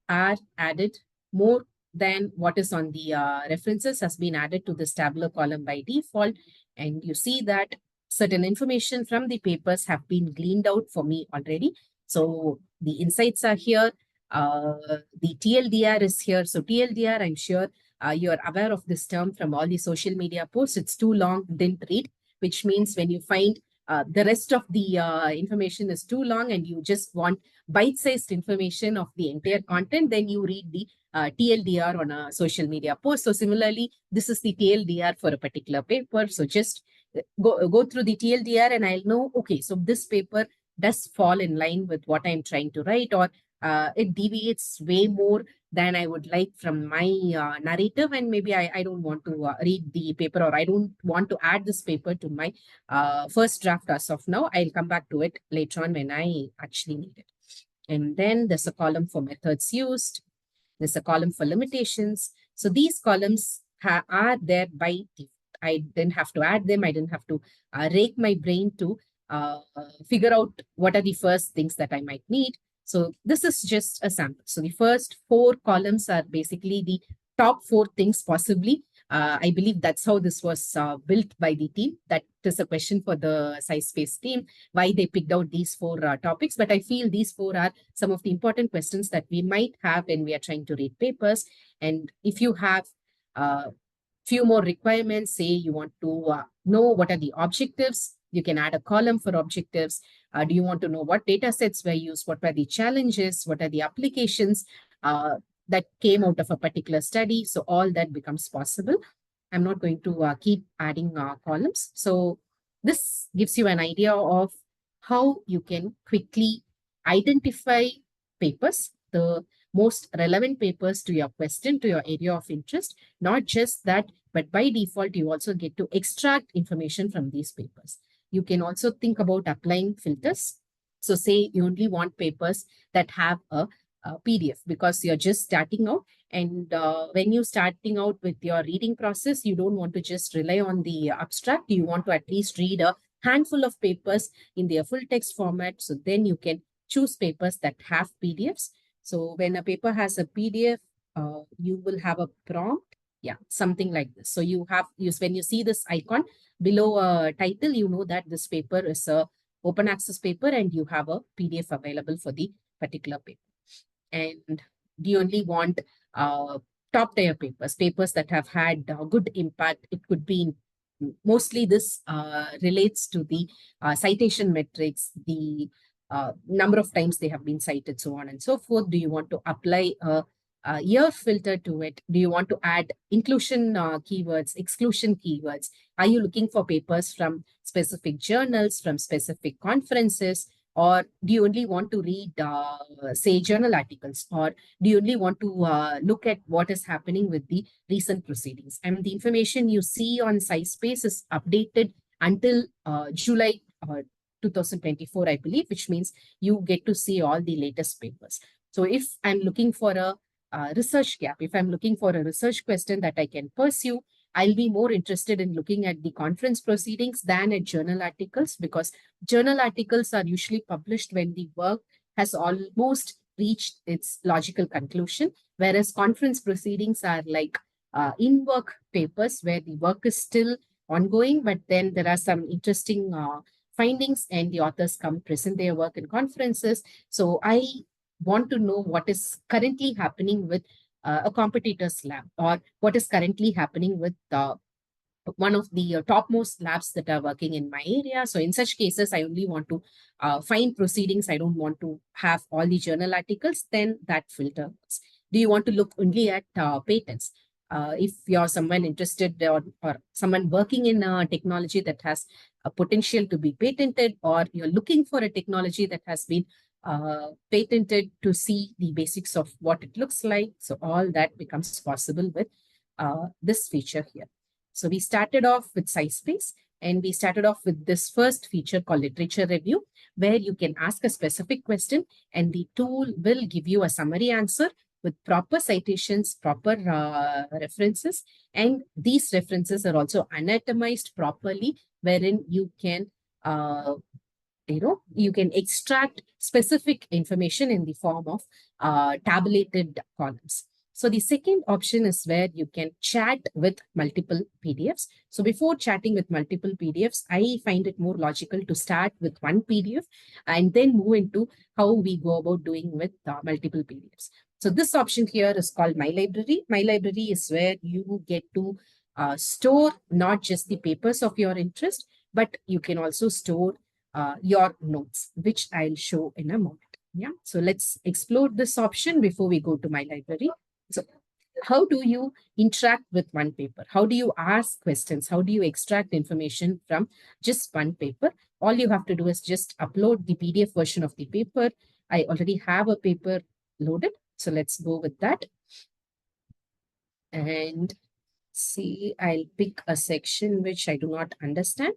are added. More than what is on the references has been added to this tabular column by default. And you see that certain information from the papers have been gleaned out for me already. So the insights are here. The TLDR is here. So TLDR, I'm sure you're aware of this term from all the social media posts. It's too long, didn't read, which means when you find the rest of the information is too long and you just want bite-sized information of the entire content, then you read the TLDR on a social media post. So similarly, this is the TLDR for a particular paper. So just go through the TLDR and I'll know, okay, so this paper does fall in line with what I'm trying to write, or it deviates way more than I would like from my narrative, and maybe I don't want to read the paper, or I don't want to add this paper to my first draft as of now. I'll come back to it later on when I actually need it. And then there's a column for methods used. There's a column for limitations. So these columns are there by default. I didn't have to add them. I didn't have to rake my brain to figure out what are the first things that I might need. So this is just a sample. So the first 4 columns are basically the top 4 things possibly. I believe that's how this was built by the team. That is a question for the SciSpace team, why they picked out these 4 topics. But I feel these 4 are some of the important questions that we might have when we are trying to read papers. And if you have few more requirements, say you want to know what are the objectives, you can add a column for objectives. Do you want to know what data sets were used? What were the challenges? What are the applications that came out of a particular study? So all that becomes possible. I'm not going to keep adding columns. So this gives you an idea of how you can quickly identify papers, the most relevant papers to your question, to your area of interest. Not just that, but by default, you also get to extract information from these papers. You can also think about applying filters. So say you only want papers that have a PDF because you're just starting out. And when you're starting out with your reading process, you don't want to just rely on the abstract. You want to at least read a handful of papers in their full text format. So then you can choose papers that have PDFs. So when a paper has a PDF, you will have a prompt. Yeah, something like this. So you have, when you see this icon below a title, you know that this paper is a open access paper and you have a PDF available for the particular paper. And do you only want top tier papers, papers that have had good impact? It could be mostly this relates to the citation metrics, the number of times they have been cited, so on and so forth. Do you want to apply a year filter to it? Do you want to add inclusion keywords, exclusion keywords? Are you looking for papers from specific journals, from specific conferences? Or do you only want to read, say, journal articles? Or do you only want to look at what is happening with the recent proceedings? And the information you see on SciSpace is updated until July 2024, I believe, which means you get to see all the latest papers. So if I'm looking for a research gap, if I'm looking for a research question that I can pursue, I'll be more interested in looking at the conference proceedings than at journal articles, because journal articles are usually published when the work has almost reached its logical conclusion, whereas conference proceedings are like in-work papers where the work is still ongoing, but then there are some interesting findings and the authors come present their work in conferences. So I want to know what is currently happening with a competitor's lab, or what is currently happening with one of the topmost labs that are working in my area. So in such cases, I only want to find proceedings. I don't want to have all the journal articles. Then that filter works. Do you want to look only at patents? If you're someone interested, or someone working in a technology that has a potential to be patented, or you're looking for a technology that has been patented, to see the basics of what it looks like. So all that becomes possible with this feature here. So we started off with SciSpace, and we started off with this first feature called literature review, where you can ask a specific question and the tool will give you a summary answer with proper citations, proper references. And these references are also anatomized properly, wherein you can you can extract specific information in the form of tabulated columns. So the second option is where you can chat with multiple PDFs. So before chatting with multiple PDFs, I find it more logical to start with one PDF and then move into how we go about doing with multiple PDFs. So this option here is called My Library. My Library is where you get to store not just the papers of your interest, but you can also store your notes, which I'll show in a moment. Yeah, so let's explore this option before we go to my library. So how do you interact with one paper? How do you ask questions? How do you extract information from just one paper? All you have to do is just upload the PDF version of the paper. I already have a paper loaded, so let's go with that. And see, I'll pick a section which I do not understand.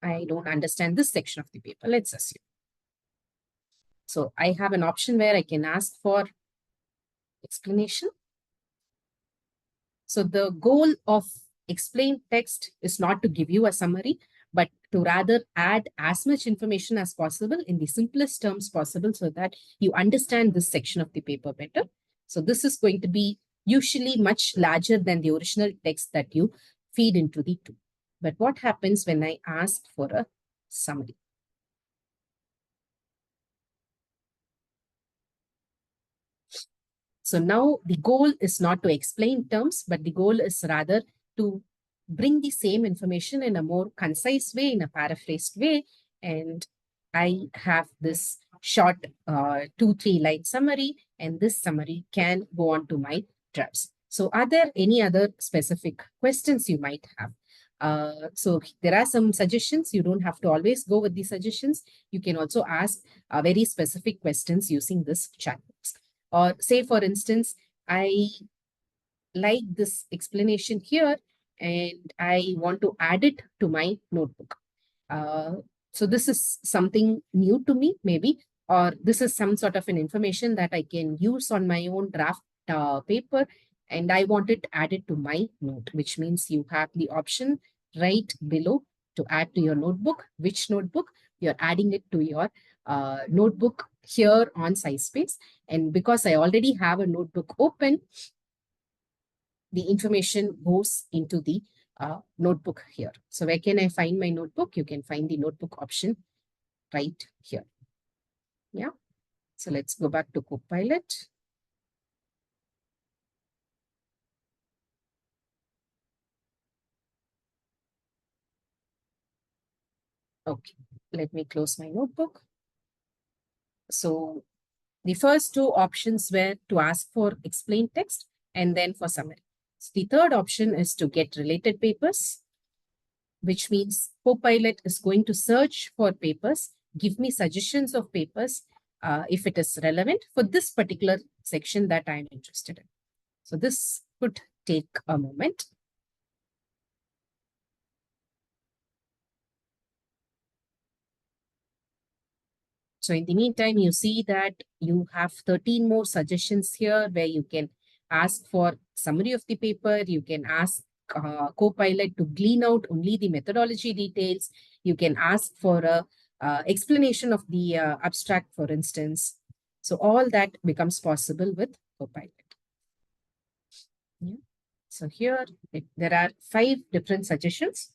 I don't understand this section of the paper, let's assume. So I have an option where I can ask for explanation. So the goal of explain text is not to give you a summary, but to rather add as much information as possible in the simplest terms possible so that you understand this section of the paper better. So this is going to be usually much larger than the original text that you feed into the tool. But what happens when I ask for a summary? So now the goal is not to explain terms, but the goal is rather to bring the same information in a more concise way, in a paraphrased way. And I have this short 2-3 line summary, and this summary can go on to my drafts. So are there any other specific questions you might have? So there are some suggestions. You don't have to always go with the suggestions. You can also ask very specific questions using this chat box. Or say, for instance, I like this explanation here and I want to add it to my notebook. So this is something new to me, maybe, or this is some sort of an information that I can use on my own draft paper, and I want it added to my note, which means you have the option right below to add to your notebook. Which notebook? You're adding it to your notebook here on SciSpace. And because I already have a notebook open, the information goes into the notebook here. So where can I find my notebook? You can find the notebook option right here. Yeah. So let's go back to Copilot. Okay, let me close my notebook. So the first two options were to ask for explain text and then for summary. So the third option is to get related papers, which means Copilot is going to search for papers, give me suggestions of papers if it is relevant for this particular section that I'm interested in. So this could take a moment. So in the meantime, you see that you have 13 more suggestions here where you can ask for summary of the paper. You can ask Copilot to glean out only the methodology details. You can ask for a explanation of the abstract, for instance. So all that becomes possible with Copilot. Yeah. So here there are 5 different suggestions.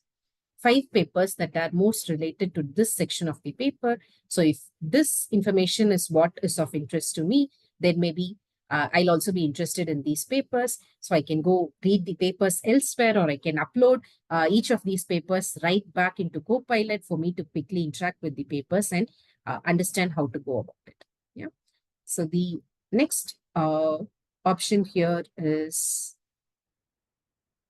5 papers that are most related to this section of the paper. So if this information is what is of interest to me, then maybe I'll also be interested in these papers. So I can go read the papers elsewhere, or I can upload each of these papers right back into Copilot for me to quickly interact with the papers and understand how to go about it. Yeah. So the next option here is,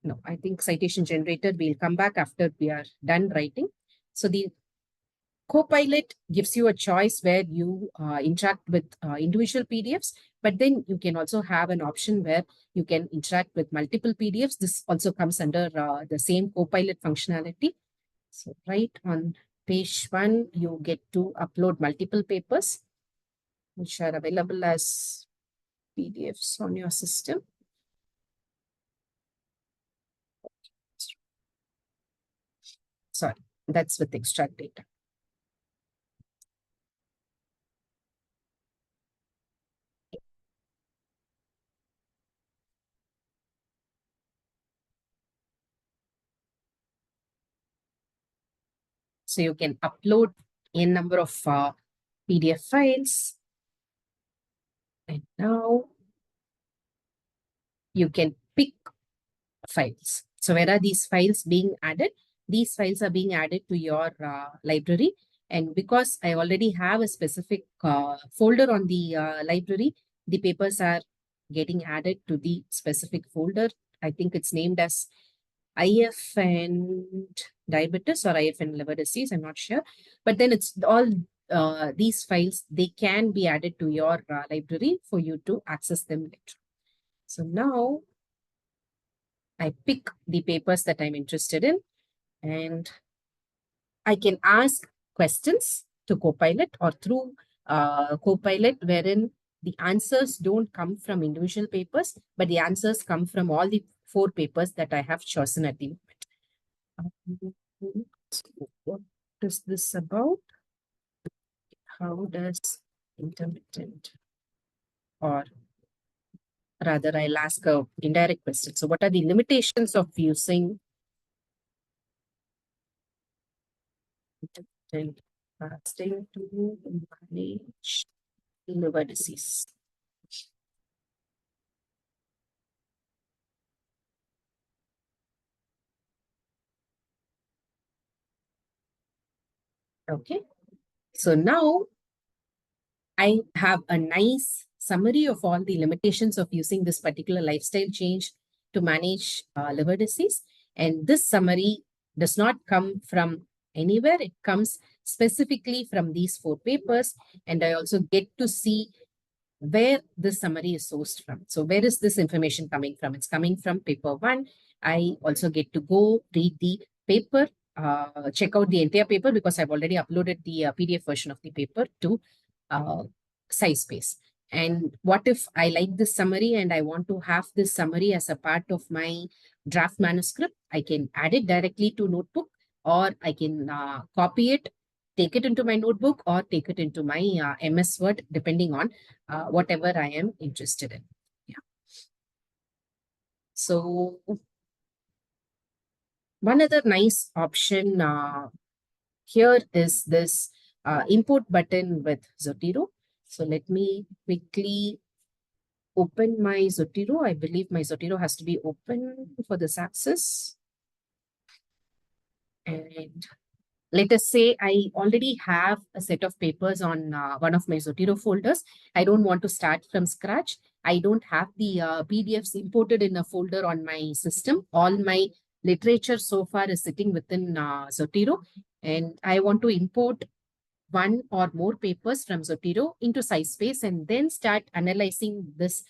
no, I think citation generator, we'll come back after we are done writing. So the Copilot gives you a choice where you interact with individual PDFs, but then you can also have an option where you can interact with multiple PDFs. This also comes under the same Copilot functionality. So right on page 1, you get to upload multiple papers, which are available as PDFs on your system. Sorry, that's with extract data. So you can upload a number of PDF files. And now you can pick files. So where are these files being added? these files are being added to your library. And because I already have a specific folder on the library, the papers are getting added to the specific folder. I think it's named as IF and diabetes or IF and liver disease. I'm not sure. But then it's all these files, they can be added to your library for you to access them later. So now I pick the papers that I'm interested in, and I can ask questions to Copilot or through Copilot, wherein the answers don't come from individual papers, but the answers come from all the 4 papers that I have chosen at the moment. So what is this about? How does intermittent, or rather I'll ask a indirect question. So what are the limitations of using intermittent fasting to manage liver disease? Okay, so now I have a nice summary of all the limitations of using this particular lifestyle change to manage liver disease. And this summary does not come from anywhere. It comes specifically from these 4 papers. And I also get to see where this summary is sourced from. So where is this information coming from? It's coming from paper 1. I also get to go read the paper, check out the entire paper because I've already uploaded the PDF version of the paper to SciSpace. And what if I like this summary and I want to have this summary as a part of my draft manuscript? I can add it directly to notebook, or I can copy it, take it into my notebook, or take it into my MS Word, depending on whatever I am interested in. Yeah. So one other nice option here is this import button with Zotero. So let me quickly open my Zotero. I believe my Zotero has to be open for this access. And let us say I already have a set of papers on one of my Zotero folders. I don't want to start from scratch. I don't have the PDFs imported in a folder on my system. All my literature so far is sitting within Zotero. And I want to import one or more papers from Zotero into SciSpace and then start analyzing this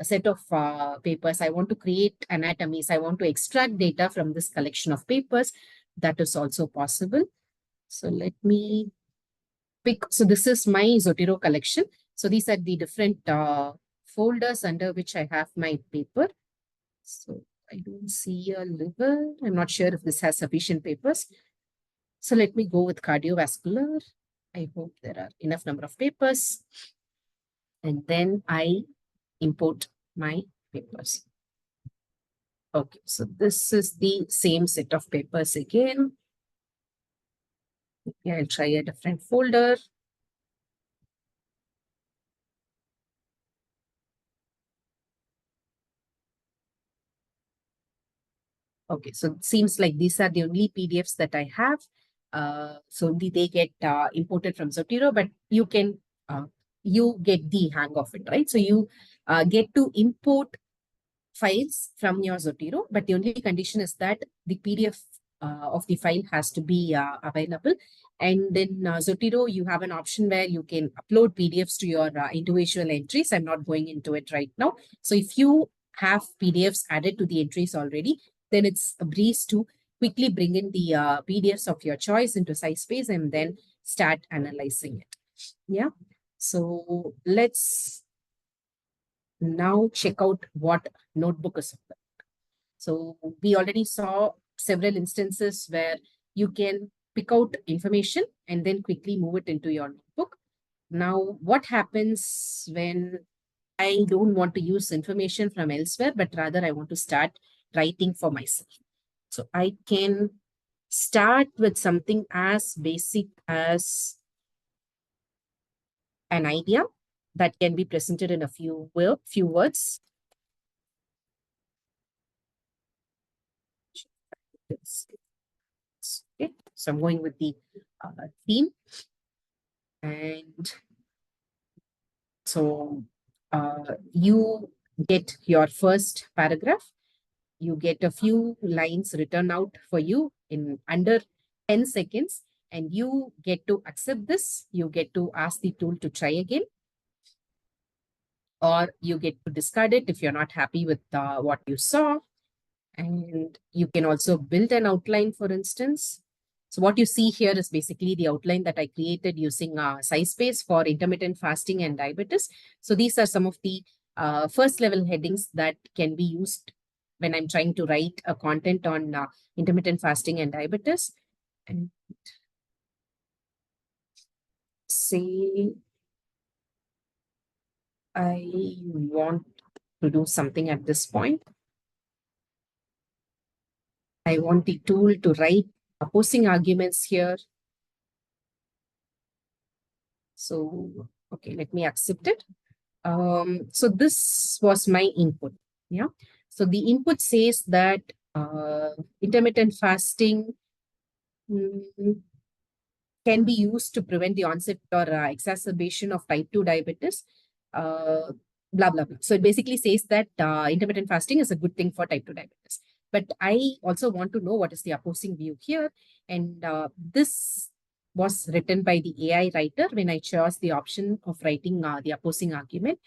set of papers. I want to create anatomies. I want to extract data from this collection of papers. That is also possible. So let me pick. So this is my Zotero collection. So these are the different folders under which I have my paper. So I don't see a liver. I'm not sure if this has sufficient papers. So let me go with cardiovascular. I hope there are enough number of papers. And then I import my papers. Okay, so this is the same set of papers again. Okay, I'll try a different folder. Okay, so it seems like these are the only PDFs that I have. So only they get imported from Zotero, but you can, you get the hang of it, right? So you get to import files from your Zotero, but the only condition is that the PDF of the file has to be available. And in Zotero, you have an option where you can upload PDFs to your individual entries. I'm not going into it right now. So if you have PDFs added to the entries already, then it's a breeze to quickly bring in the PDFs of your choice into SciSpace and then start analyzing it. Yeah. So let's now check out what notebook is about. So we already saw several instances where you can pick out information and then quickly move it into your notebook. Now, what happens when I don't want to use information from elsewhere, but rather I want to start writing for myself? So I can start with something as basic as an idea that can be presented in a few words. So I'm going with the theme. And so you get your first paragraph. You get a few lines written out for you in under 10 seconds, and you get to accept this. You get to ask the tool to try again, or you get to discard it if you're not happy with what you saw. And you can also build an outline, for instance. So what you see here is basically the outline that I created using SciSpace for intermittent fasting and diabetes. So these are some of the first level headings that can be used when I'm trying to write a content on intermittent fasting and diabetes. And say I want to do something at this point. I want the tool to write opposing arguments here. So, okay, let me accept it. So this was my input. Yeah. So the input says that intermittent fasting can be used to prevent the onset or exacerbation of type 2 diabetes. Blah, blah, blah. So it basically says that intermittent fasting is a good thing for type 2 diabetes. But I also want to know what is the opposing view here. And this was written by the AI writer when I chose the option of writing the opposing argument.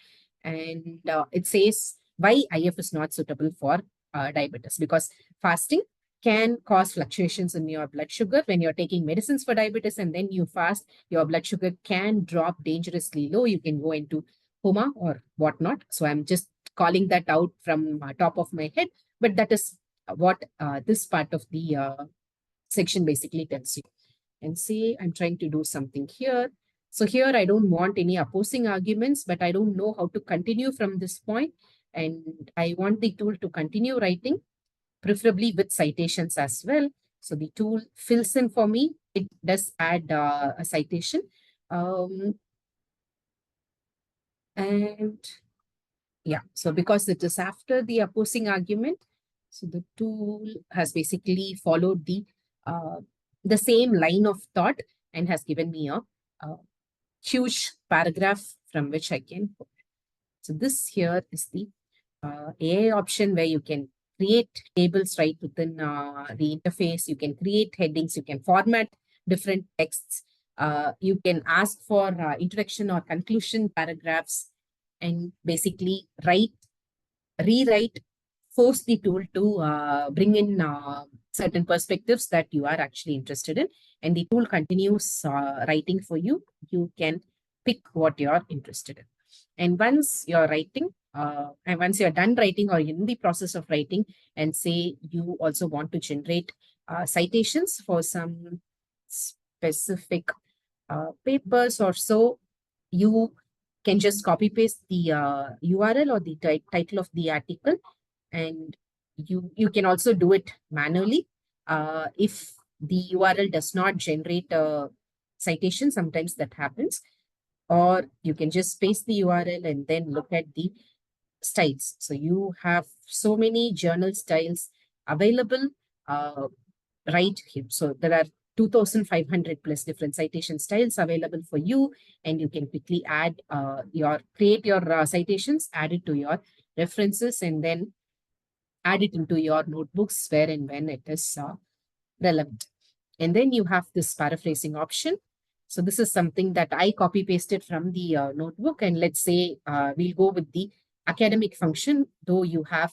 And it says why IF is not suitable for diabetes, because fasting can cause fluctuations in your blood sugar. When you're taking medicines for diabetes and then you fast, your blood sugar can drop dangerously low. You can go into coma or whatnot. So I'm just calling that out from top of my head, but that is what this part of the section basically tells you. And say I'm trying to do something here. So here I don't want any opposing arguments, but I don't know how to continue from this point. And I want the tool to continue writing, preferably with citations as well. So the tool fills in for me. It does add a citation. And yeah, so because it is after the opposing argument, so the tool has basically followed the same line of thought and has given me a huge paragraph from which I can put. So this here is the AI option where you can create tables right within the interface. You can create headings. You can format different texts. You can ask for introduction or conclusion paragraphs, and basically rewrite, force the tool to bring in certain perspectives that you are actually interested in. And the tool continues writing for you. You can pick what you're interested in. And once you're writing, and once you're done writing or in the process of writing, and say you also want to generate citations for some specific papers or so, you can just copy paste the URL or the title of the article, and you can also do it manually. If the URL does not generate a citation, sometimes that happens. Or you can just paste the URL and then look at the styles. So you have so many journal styles available right here. So there are 2,500 plus different citation styles available for you, and you can quickly add create your citations, add it to your references, and then add it into your notebooks where and when it is relevant. And then you have this paraphrasing option. So this is something that I copy pasted from the notebook. And let's say we'll go with the academic function, though you have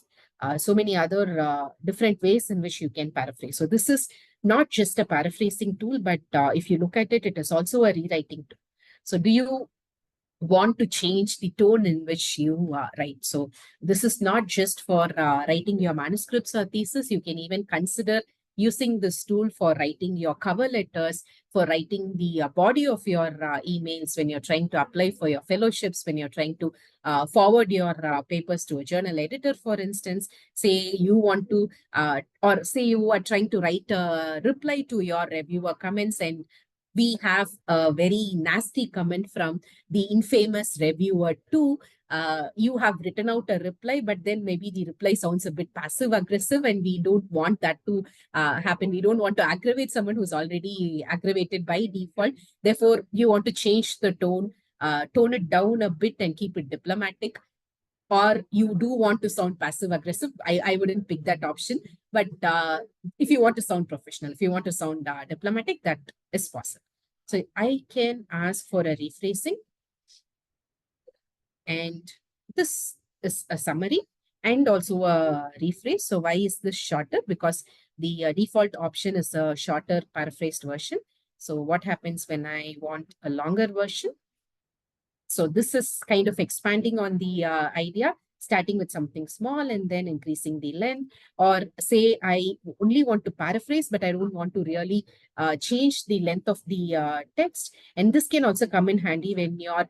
so many other different ways in which you can paraphrase. So this is not just a paraphrasing tool, but if you look at it, it is also a rewriting tool. So do you want to change the tone in which you write? So this is not just for writing your manuscripts or thesis. You can even consider using this tool for writing your cover letters, for writing the body of your emails when you're trying to apply for your fellowships, when you're trying to forward your papers to a journal editor, for instance. Say you want to, or say you are trying to write a reply to your reviewer comments, and we have a very nasty comment from the infamous reviewer 2. you have written out a reply, but then maybe the reply sounds a bit passive aggressive, and we don't want that to happen. We don't want to aggravate someone who's already aggravated by default. Therefore, you want to change the tone, tone it down a bit and keep it diplomatic. Or you do want to sound passive aggressive, I wouldn't pick that option. But if you want to sound professional, if you want to sound diplomatic, that is possible. So I can ask for a rephrasing. And this is a summary and also a rephrase. So why is this shorter? Because the default option is a shorter paraphrased version. So what happens when I want a longer version? So this is kind of expanding on the idea, starting with something small and then increasing the length. Or say I only want to paraphrase, but I don't want to really change the length of the text. And this can also come in handy when you're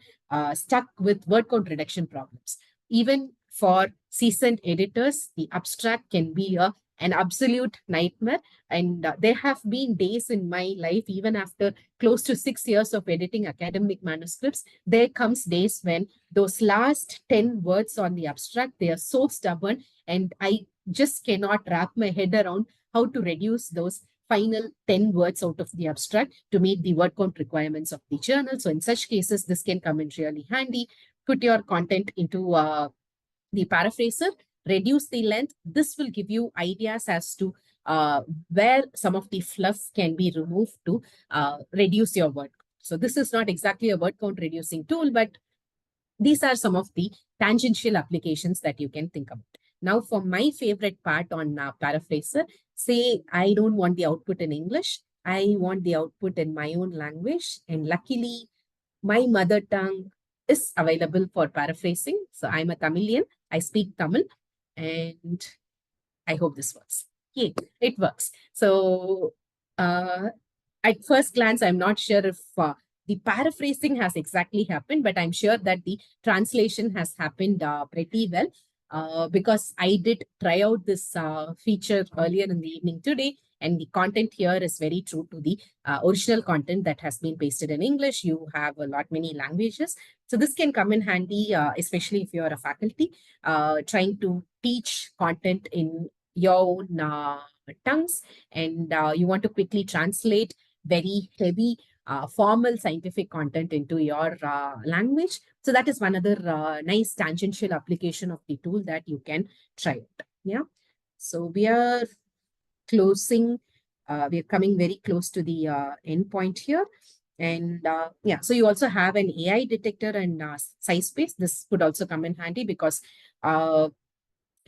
stuck with word count reduction problems. Even for seasoned editors, the abstract can be an absolute nightmare. And there have been days in my life, even after close to 6 years of editing academic manuscripts, there comes days when those last 10 words on the abstract, they are so stubborn, and I just cannot wrap my head around how to reduce those final 10 words out of the abstract to meet the word count requirements of the journal. So in such cases, this can come in really handy. Put your content into the paraphraser, reduce the length. This will give you ideas as to where some of the fluff can be removed to reduce your word. So this is not exactly a word count reducing tool, but these are some of the tangential applications that you can think about. Now, for my favorite part on paraphraser, say I don't want the output in English, I want the output in my own language. And luckily, my mother tongue is available for paraphrasing. So I'm a Tamilian, I speak Tamil, and I hope this works. Yeah, it works. So at first glance, I'm not sure if the paraphrasing has exactly happened, but I'm sure that the translation has happened pretty well. Because I did try out this feature earlier in the evening today, and the content here is very true to the original content that has been pasted in English. You have a lot many languages. So this can come in handy, especially if you're a faculty trying to teach content in your own tongues, and you want to quickly translate very heavy formal scientific content into your language. So that is one other nice tangential application of the tool that you can try it. Yeah. So we are closing, we are coming very close to the end point here. And yeah, so you also have an AI detector and SciSpace. This could also come in handy because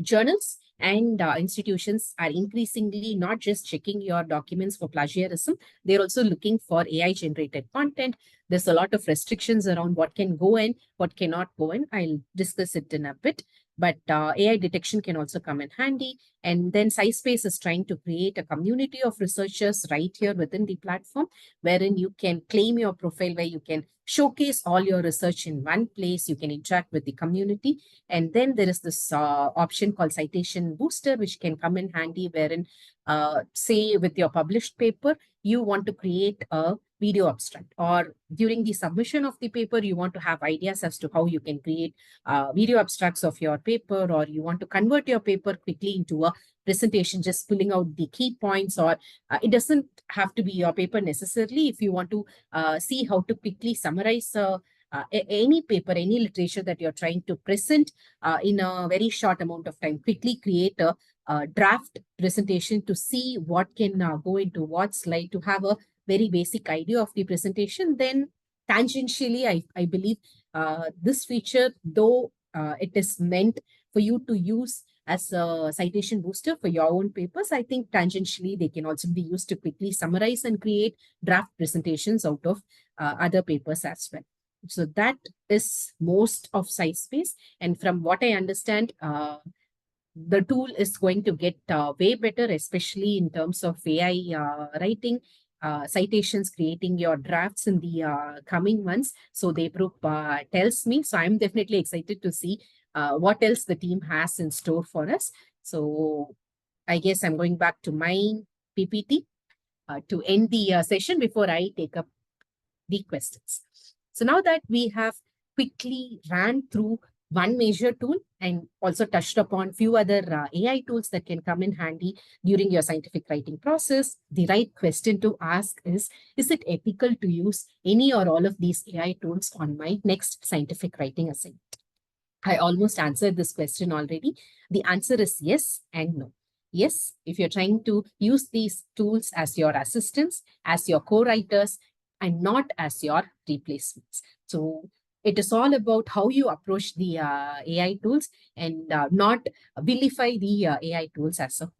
journals and institutions are increasingly not just checking your documents for plagiarism, they're also looking for AI generated content. There's a lot of restrictions around what can go in, what cannot go in. I'll discuss it in a bit. But AI detection can also come in handy. And then SciSpace is trying to create a community of researchers right here within the platform, wherein you can claim your profile, where you can showcase all your research in one place. You can interact with the community. And then there is this option called Citation Booster, which can come in handy, wherein, say, with your published paper, you want to create a video abstract, or during the submission of the paper, you want to have ideas as to how you can create video abstracts of your paper, or you want to convert your paper quickly into a presentation, just pulling out the key points, or it doesn't have to be your paper necessarily. If you want to see how to quickly summarize any paper, any literature that you're trying to present in a very short amount of time, quickly create a draft presentation to see what can go into what slide, to have a very basic idea of the presentation, then tangentially, I believe this feature, though it is meant for you to use as a citation booster for your own papers, I think tangentially they can also be used to quickly summarize and create draft presentations out of other papers as well. So that is most of SciSpace. And from what I understand, the tool is going to get way better, especially in terms of AI writing, citations, creating your drafts in the coming months. So the group tells me. So I'm definitely excited to see what else the team has in store for us. So I guess I'm going back to my PPT to end the session before I take up the questions. So now that we have quickly ran through one major tool, and also touched upon few other AI tools that can come in handy during your scientific writing process. The right question to ask is it ethical to use any or all of these AI tools on my next scientific writing assignment? I almost answered this question already. The answer is yes and no. Yes, if you're trying to use these tools as your assistants, as your co-writers, and not as your replacements. So it is all about how you approach the AI tools and not vilify the AI tools as a.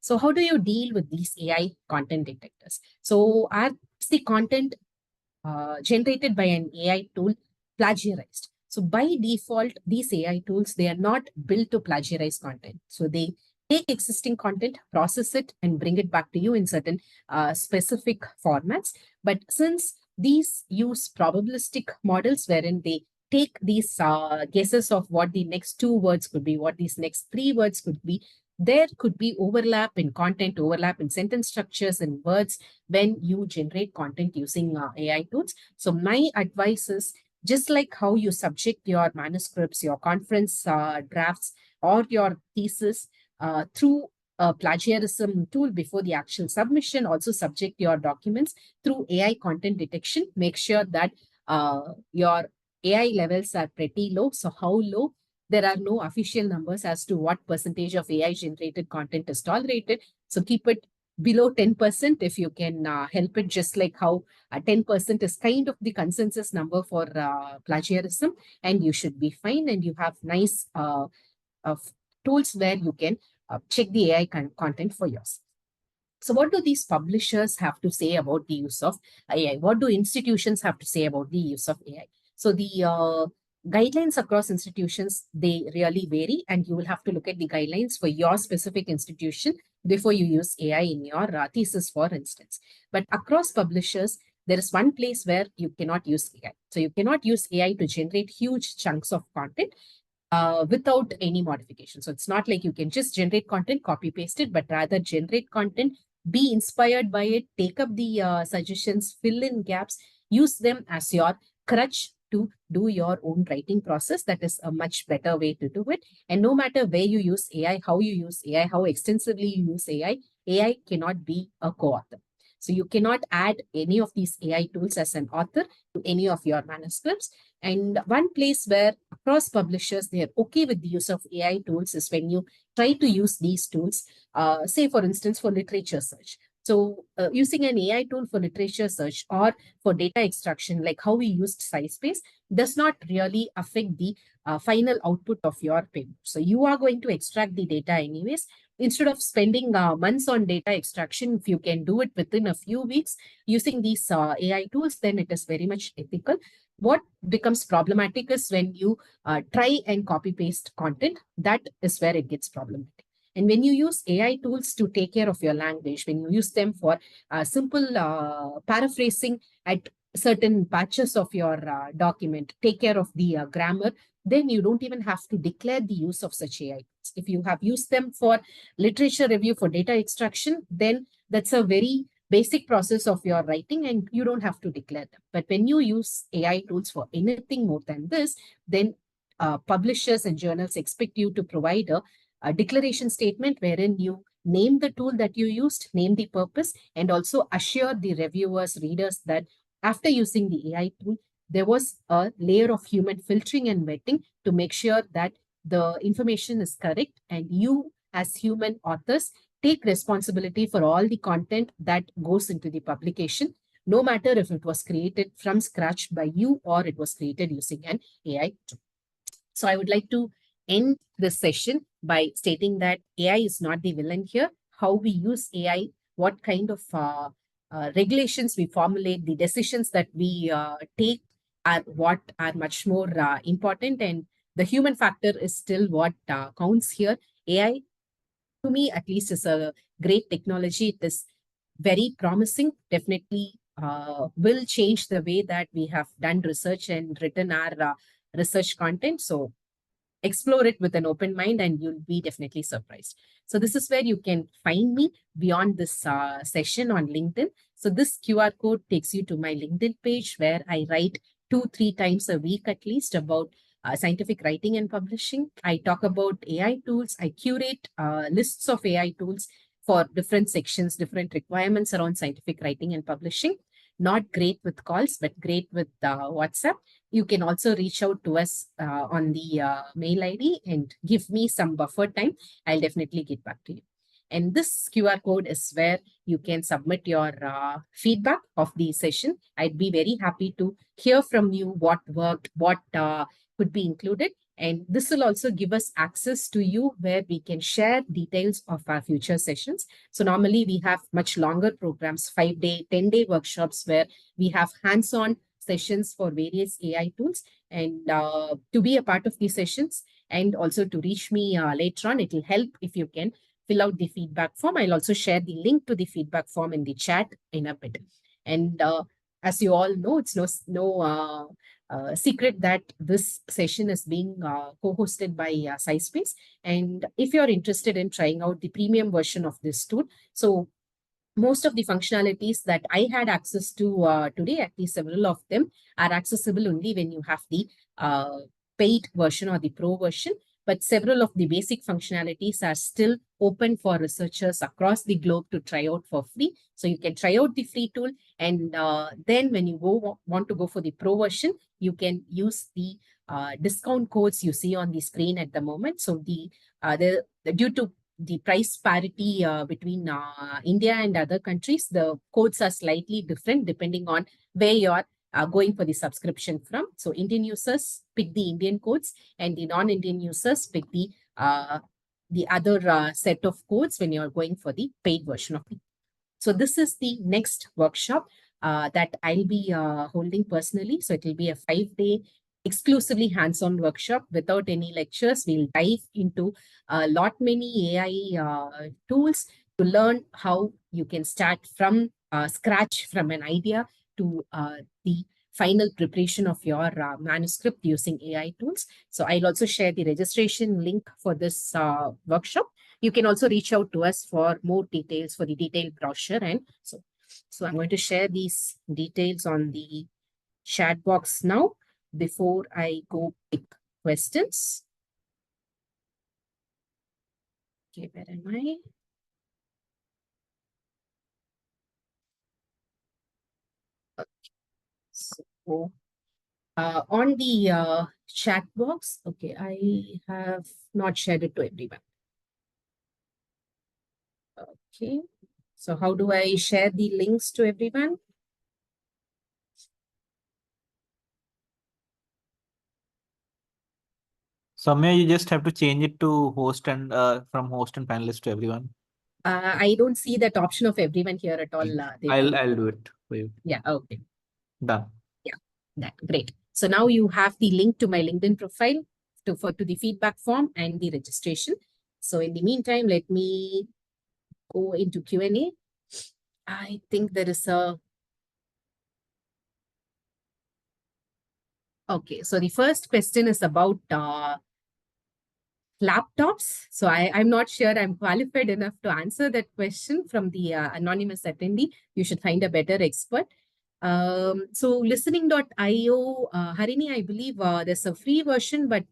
So how do you deal with these AI content detectors? So are the content generated by an AI tool plagiarized? So by default, these AI tools, they are not built to plagiarize content. So they take existing content, process it, and bring it back to you in certain specific formats. But since these use probabilistic models wherein they take these guesses of what the next two words could be, what these next three words could be, there could be overlap in content, overlap in sentence structures and words when you generate content using AI tools. So my advice is, just like how you subject your manuscripts, your conference drafts, or your thesis through a plagiarism tool before the actual submission, also subject your documents through AI content detection. Make sure that your AI levels are pretty low. So how low? There are no official numbers as to what percentage of AI generated content is tolerated. So keep it below 10% if you can help it, just like how 10% is kind of the consensus number for plagiarism, and you should be fine. And you have nice tools where you can check the AI content for yours. So what do these publishers have to say about the use of AI? What do institutions have to say about the use of AI? So the guidelines across institutions, they really vary, and you will have to look at the guidelines for your specific institution before you use AI in your thesis, for instance. But across publishers, there is one place where you cannot use AI. So you cannot use AI to generate huge chunks of content without any modification. So it's not like you can just generate content, copy paste it, but rather generate content, be inspired by it, take up the suggestions, fill in gaps, use them as your crutch to do your own writing process. That is a much better way to do it. And no matter where you use AI, how you use AI, how extensively you use AI, AI cannot be a co-author. So you cannot add any of these AI tools as an author to any of your manuscripts. And one place where across publishers, they are okay with the use of AI tools is when you try to use these tools, say, for instance, for literature search. So using an AI tool for literature search or for data extraction, like how we used SciSpace, does not really affect the final output of your paper. So you are going to extract the data anyways. Instead of spending months on data extraction, if you can do it within a few weeks using these AI tools, then it is very much ethical. What becomes problematic is when you try and copy paste content. That is where it gets problematic. And when you use AI tools to take care of your language, when you use them for simple paraphrasing at certain patches of your document, take care of the grammar, then you don't even have to declare the use of such AI tools. If you have used them for literature review, for data extraction, then that's a very basic process of your writing and you don't have to declare them. But when you use AI tools for anything more than this, then publishers and journals expect you to provide a declaration statement wherein you name the tool that you used, name the purpose, and also assure the reviewers, readers that after using the AI tool, there was a layer of human filtering and vetting to make sure that the information is correct, and you as human authors take responsibility for all the content that goes into the publication, no matter if it was created from scratch by you or it was created using an AI tool. So I would like to end this session by stating that AI is not the villain here. How we use AI, what kind of regulations we formulate, the decisions that we take are what are much more important. And the human factor is still what counts here. AI, to me at least, is a great technology. It is very promising, definitely will change the way that we have done research and written our research content. So explore it with an open mind and you'll be definitely surprised. So this is where you can find me beyond this session on LinkedIn. So this QR code takes you to my LinkedIn page where I write 2-3 times a week at least about scientific writing and publishing. I talk about AI tools. I curate lists of AI tools for different sections, different requirements around scientific writing and publishing. Not great with calls, but great with WhatsApp. You can also reach out to us on the mail ID and give me some buffer time. I'll definitely get back to you. And this QR code is where you can submit your feedback of the session. I'd be very happy to hear from you what worked, what could be included. And this will also give us access to you where we can share details of our future sessions. So normally we have much longer programs, 5-day, 10-day workshops where we have hands-on sessions for various AI tools. And to be a part of these sessions and also to reach me later on, it will help if you can fill out the feedback form. I'll also share the link to the feedback form in the chat in a bit. And as you all know, it's no secret that this session is being co-hosted by SciSpace. And if you're interested in trying out the premium version of this tool, so most of the functionalities that I had access to today, at least several of them, are accessible only when you have the paid version or the pro version. But several of the basic functionalities are still open for researchers across the globe to try out for free. So you can try out the free tool. And then when you want to go for the pro version, you can use the discount codes you see on the screen at the moment. So due to the price parity between India and other countries, the codes are slightly different depending on where you're going for the subscription from. So Indian users pick the Indian codes and the non-Indian users pick the other set of codes when you're going for the paid version of it. So this is the next workshop that I'll be holding personally. So it will be a 5-day exclusively hands-on workshop without any lectures. We'll dive into a lot many AI tools to learn how you can start from scratch, from an idea to the final preparation of your manuscript using AI tools. So I'll also share the registration link for this workshop. You can also reach out to us for more details, for the detailed brochure. And so I'm going to share these details on the chat box now before I go pick questions. Okay, where am I? Okay. So on the chat box, okay, I have not shared it to everyone. Okay, so how do I share the links to everyone? Sowmiya, you just have to change it to host and from host and panelist to everyone. I don't see that option of everyone here at all. I'll do it for you. Yeah, okay. Done. Yeah, that great. So now you have the link to my LinkedIn profile to the feedback form and the registration. So in the meantime, let me go into Q&A. I think there is a... Okay, so the first question is about laptops. So I'm not sure I'm qualified enough to answer that question from the anonymous attendee. You should find a better expert. So listening.io, Harini, I believe there's a free version, but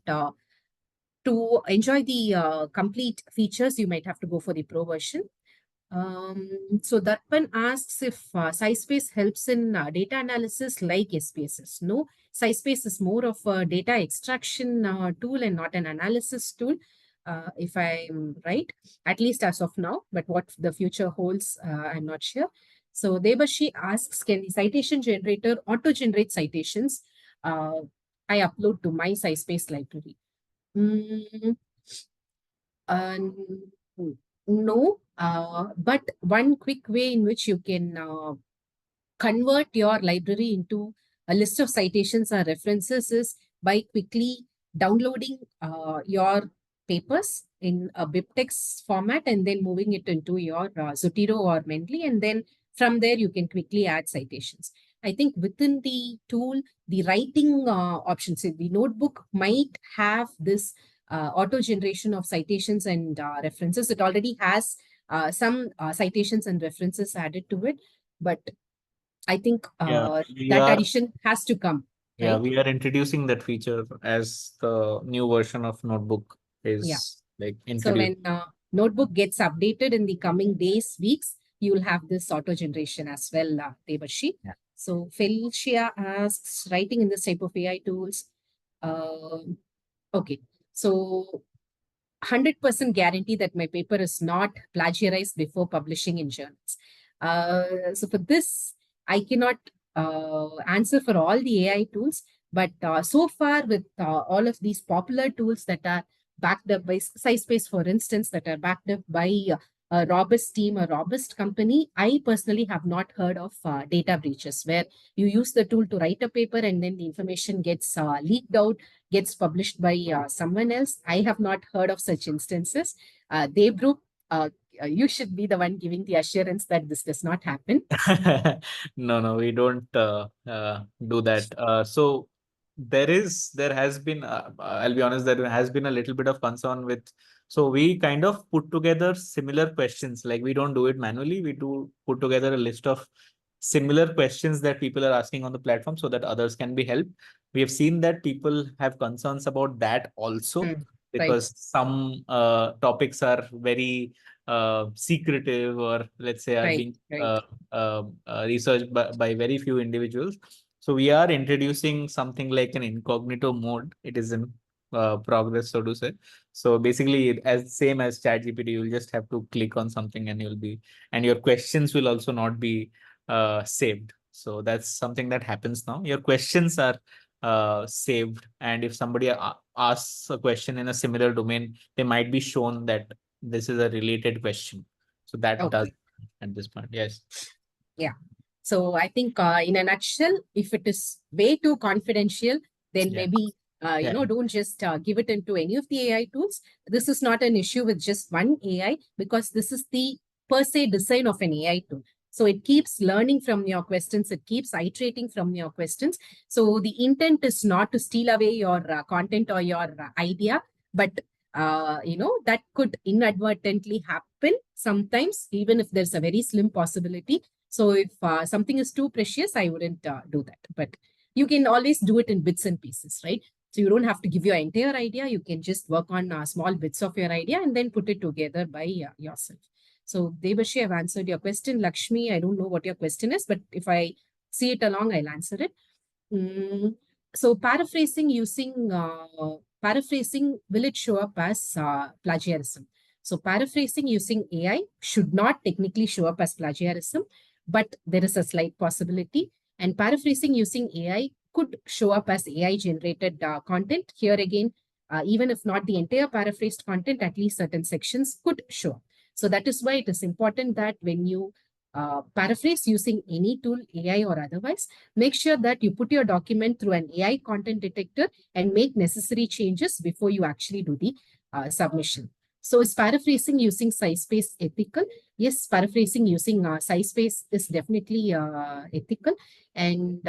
to enjoy the complete features, you might have to go for the pro version. So Darpan asks if SciSpace helps in data analysis like SPSS. No, SciSpace is more of a data extraction tool and not an analysis tool, if I'm right, at least as of now. But what the future holds, I'm not sure. So Debashi asks, can the citation generator auto-generate citations I upload to my SciSpace library? No, but one quick way in which you can convert your library into a list of citations or references is by quickly downloading your papers in a BibTeX format and then moving it into your Zotero or Mendeley, and then from there you can quickly add citations. I think within the tool, the writing options, the notebook might have this auto generation of citations and references. It already has some citations and references added to it, but I think that addition has to come. Yeah, right? we are introducing that feature as the new version of Notebook Yeah. is like So introduced. when Notebook gets updated in the coming days, weeks, you will have this auto generation as well, Devashi. Yeah. So Felicia asks, writing in this type of AI tools. Okay. So 100% guarantee that my paper is not plagiarized before publishing in journals. So for this, I cannot answer for all the AI tools, but so far with all of these popular tools that are backed up by SciSpace, for instance, that are backed up by a robust team, a robust company, I personally have not heard of data breaches where you use the tool to write a paper and then the information gets leaked out, gets published by someone else. I have not heard of such instances. Debru, you should be the one giving the assurance that this does not happen. No, no, we don't do that. So there has been, I'll be honest, there has been a little bit of concern with. So we kind of put together similar questions. Like we don't do it manually. We do put together a list of similar questions that people are asking on the platform so that others can be helped. We have seen that people have concerns about that also Mm, right, because some topics are very secretive or let's say are right, being right. researched by very few individuals. So we are introducing something like an incognito mode. It is in progress, so to say. So basically, as same as ChatGPT, you'll just have to click on something and you'll be, and your questions will also not be saved. So that's something that happens now. Your questions are saved, and if somebody asks a question in a similar domain, they might be shown that this is a related question. So that does Okay. at this point. Yes. Yeah. So I think in a nutshell, if it is way too confidential, then Yeah. maybe, Yeah. don't just give it into any of the AI tools. This is not an issue with just one AI because this is the per se design of an AI tool. So it keeps learning from your questions. It keeps iterating from your questions. So the intent is not to steal away your content or your idea, but that could inadvertently happen sometimes, even if there's a very slim possibility. So if something is too precious, I wouldn't do that. But you can always do it in bits and pieces, right? So you don't have to give your entire idea. You can just work on small bits of your idea and then put it together by yourself. So Devashi, I've answered your question. Lakshmi, I don't know what your question is, but if I see it along, I'll answer it. Mm, so paraphrasing, will it show up as plagiarism? So paraphrasing using AI should not technically show up as plagiarism, but there is a slight possibility. And paraphrasing using AI could show up as AI generated content. Here again, even if not the entire paraphrased content, at least certain sections could show up. So that is why it is important that when you paraphrase using any tool, AI or otherwise, make sure that you put your document through an AI content detector and make necessary changes before you actually do the submission. So is paraphrasing using SciSpace ethical? Yes, paraphrasing using SciSpace is definitely ethical. And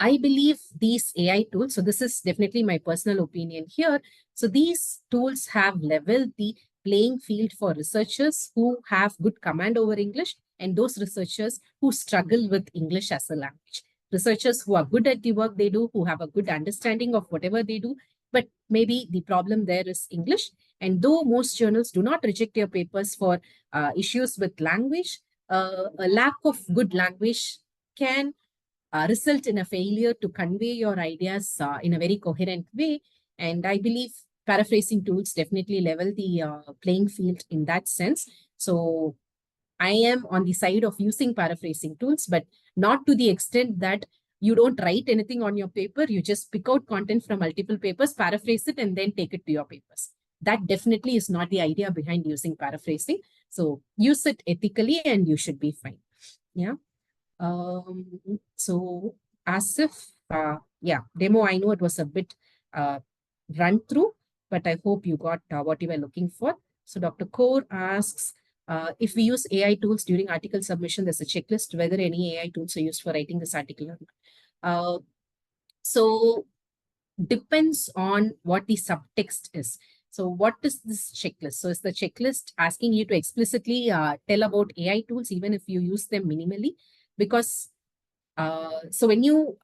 I believe these AI tools, so this is definitely my personal opinion here. So these tools have leveled the playing field for researchers who have good command over English and those researchers who struggle with English as a language. Researchers who are good at the work they do, who have a good understanding of whatever they do, but maybe the problem there is English. And though most journals do not reject your papers for issues with language, a lack of good language can result in a failure to convey your ideas in a very coherent way. And I believe paraphrasing tools definitely level the playing field in that sense. So I am on the side of using paraphrasing tools, but not to the extent that you don't write anything on your paper. You just pick out content from multiple papers, paraphrase it, and then take it to your papers. That definitely is not the idea behind using paraphrasing. So use it ethically and you should be fine. Yeah. So as if, yeah, demo, I know it was a bit run through, but I hope you got what you were looking for. So Dr. Kaur asks, if we use AI tools during article submission, there's a checklist whether any AI tools are used for writing this article or not. So depends on what the subtext is. So what is this checklist? So is the checklist asking you to explicitly tell about AI tools, even if you use them minimally? Because so when you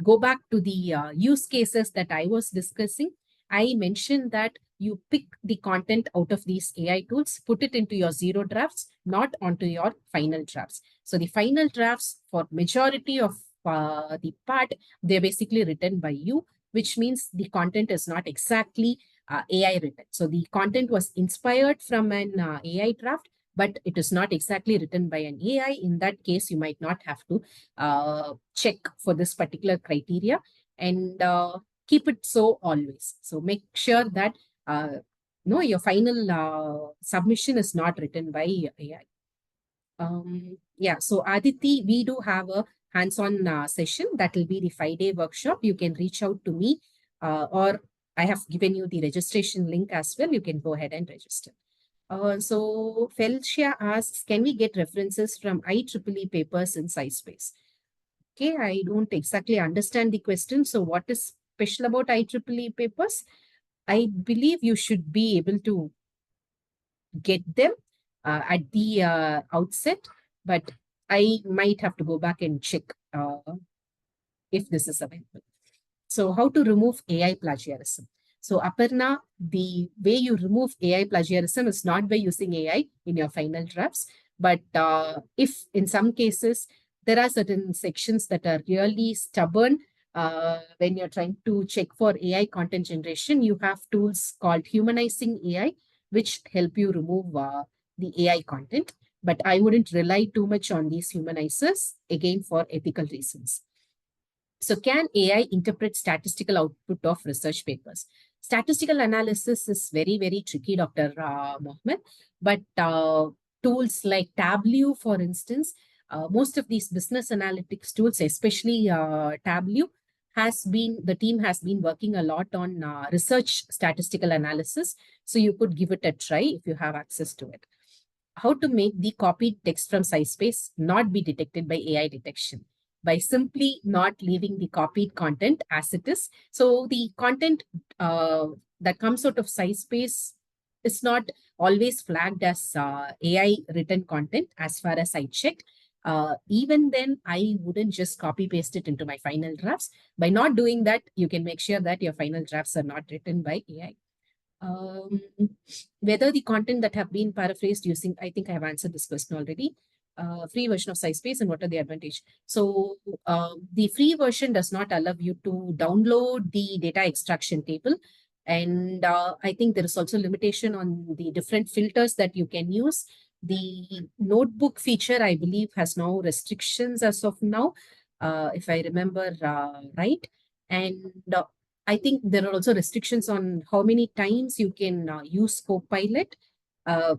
go back to the use cases that I was discussing, I mentioned that you pick the content out of these AI tools, put it into your zero drafts, not onto your final drafts. So the final drafts for majority of the part, they're basically written by you, which means the content is not exactly AI written. So the content was inspired from an AI draft, but it is not exactly written by an AI. In that case, you might not have to check for this particular criteria, and keep it so always. So make sure that no, your final submission is not written by AI. Yeah, so Aditi, we do have a hands-on session that will be the 5-day workshop. You can reach out to me, or I have given you the registration link as well. You can go ahead and register. So Felicia asks, can we get references from IEEE papers in SciSpace? Okay, I don't exactly understand the question. So what is special about IEEE papers? I believe you should be able to get them at the outset, but I might have to go back and check if this is available. So how to remove AI plagiarism? So Aparna, the way you remove AI plagiarism is not by using AI in your final drafts, but if in some cases there are certain sections that are really stubborn, when you're trying to check for AI content generation, you have tools called humanizing AI, which help you remove the AI content. But I wouldn't rely too much on these humanizers, again, for ethical reasons. So can AI interpret statistical output of research papers? Statistical analysis is very, very tricky, Dr. Mohammed, but tools like Tableau, for instance, most of these business analytics tools, especially Tableau, the team has been working a lot on research statistical analysis. So you could give it a try if you have access to it. How to make the copied text from SciSpace not be detected by AI detection? By simply not leaving the copied content as it is. So the content that comes out of SciSpace is not always flagged as AI written content as far as I checked. Even then, I wouldn't just copy paste it into my final drafts. By not doing that, you can make sure that your final drafts are not written by AI. Whether the content that have been paraphrased using, I think I have answered this question already. Free version of SciSpace and what are the advantage? So the free version does not allow you to download the data extraction table. And I think there is also limitation on the different filters that you can use. The notebook feature, I believe, has no restrictions as of now, if I remember right. And I think there are also restrictions on how many times you can use Copilot. Uh,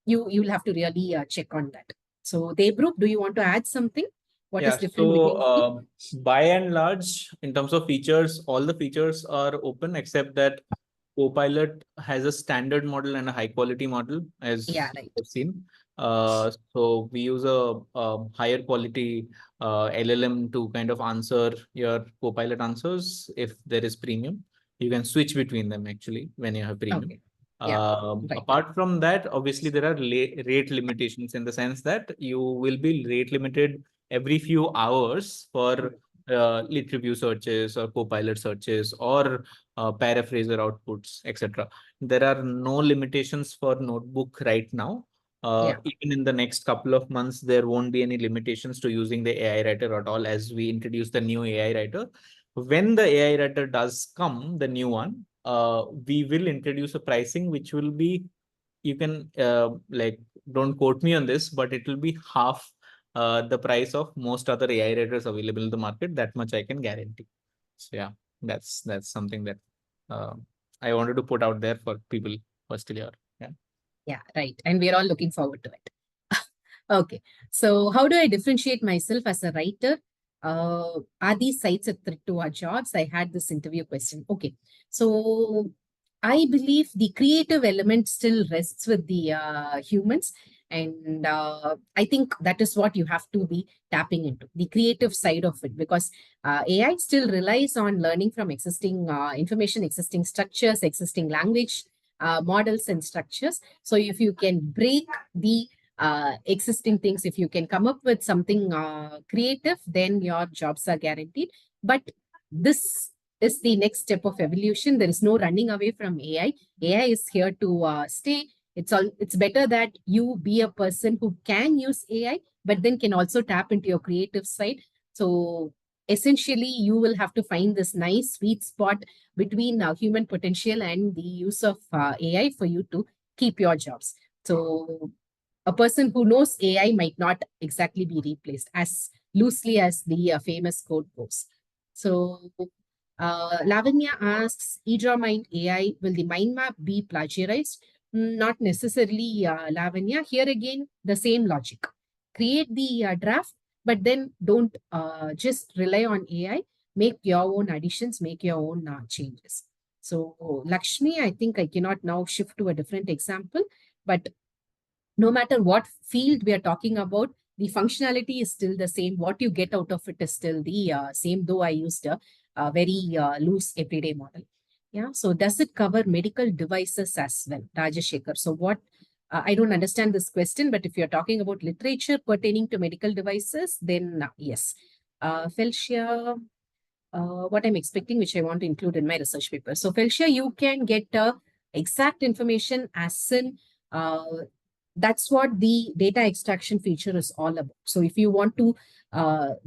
you will have to really check on that. So, Debruk, do you want to add something? What is Yeah, different between the two? so by and large, in terms of features, all the features are open except that Copilot has a standard model and a high quality model, Yeah, as right. you've seen. So we use a higher quality LLM to kind of answer your Copilot answers. If there is premium, you can switch between them actually when you have premium. Okay. Yeah, right. Apart from that, obviously there are rate limitations in the sense that you will be rate limited every few hours for lit review searches or Copilot searches or paraphraser outputs, etc. There are no limitations for notebook right now. Yeah. Even in the next couple of months, there won't be any limitations to using the AI writer at all as we introduce the new AI writer. When the AI writer does come, the new one, we will introduce a pricing which will be, you can like, don't quote me on this, but it will be half the price of most other AI writers available in the market. That much I can guarantee. So yeah, that's something that I wanted to put out there for people who are still here. Yeah. Yeah, right. And we're all looking forward to it. Okay. So, how do I differentiate myself as a writer? Are these sites a threat to our jobs? I had this interview question. Okay. So, I believe the creative element still rests with the humans. And I think that is what you have to be tapping into the creative side of it, because AI still relies on learning from existing information, existing structures, existing language models and structures. So, if you can break the existing things, if you can come up with something creative, then your jobs are guaranteed. But this is the next step of evolution. There is no running away from AI. AI is here to stay. It's better that you be a person who can use AI, but then can also tap into your creative side. So essentially, you will have to find this nice sweet spot between human potential and the use of AI for you to keep your jobs. So a person who knows AI might not exactly be replaced as loosely as the famous quote goes. So Lavanya asks, eDraw Mind AI, will the mind map be plagiarized? Not necessarily, Lavanya. Here again, the same logic. Create the draft, but then don't just rely on AI. Make your own additions, make your own changes. So, Lakshmi, I think I cannot now shift to a different example, but no matter what field we are talking about, the functionality is still the same. What you get out of it is still the same, though I used a very loose everyday model. Yeah. So does it cover medical devices as well, Rajashekhar? So what I don't understand this question, but if you're talking about literature pertaining to medical devices, then yes. Felicia, what I'm expecting, which I want to include in my research paper. So Felicia, you can get exact information as in that's what the data extraction feature is all about. So if you want to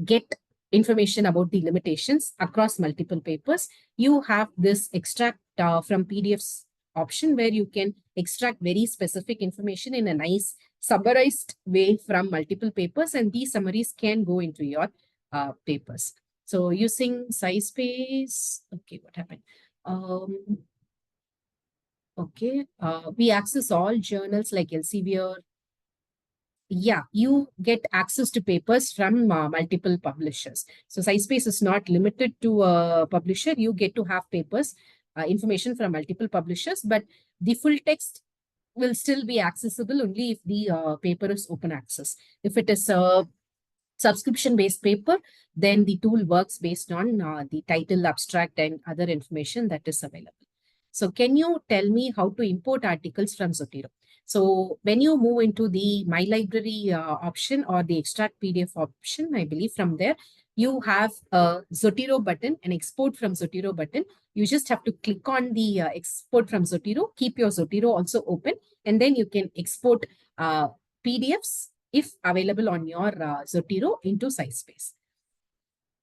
get information about the limitations across multiple papers, you have this extract from PDFs option where you can extract very specific information in a nice summarized way from multiple papers, and these summaries can go into your papers. So using SciSpace, okay, what happened? Okay, we access all journals like Elsevier. Yeah, you get access to papers from multiple publishers. So SciSpace is not limited to a publisher. You get to have papers, information from multiple publishers, but the full text will still be accessible only if the paper is open access. If it is a subscription-based paper, then the tool works based on the title, abstract, and other information that is available. So can you tell me how to import articles from Zotero? So when you move into the My Library option or the extract PDF option, I believe from there, you have a Zotero button, an export from Zotero button. You just have to click on the export from Zotero, keep your Zotero also open, and then you can export PDFs if available on your Zotero into SciSpace.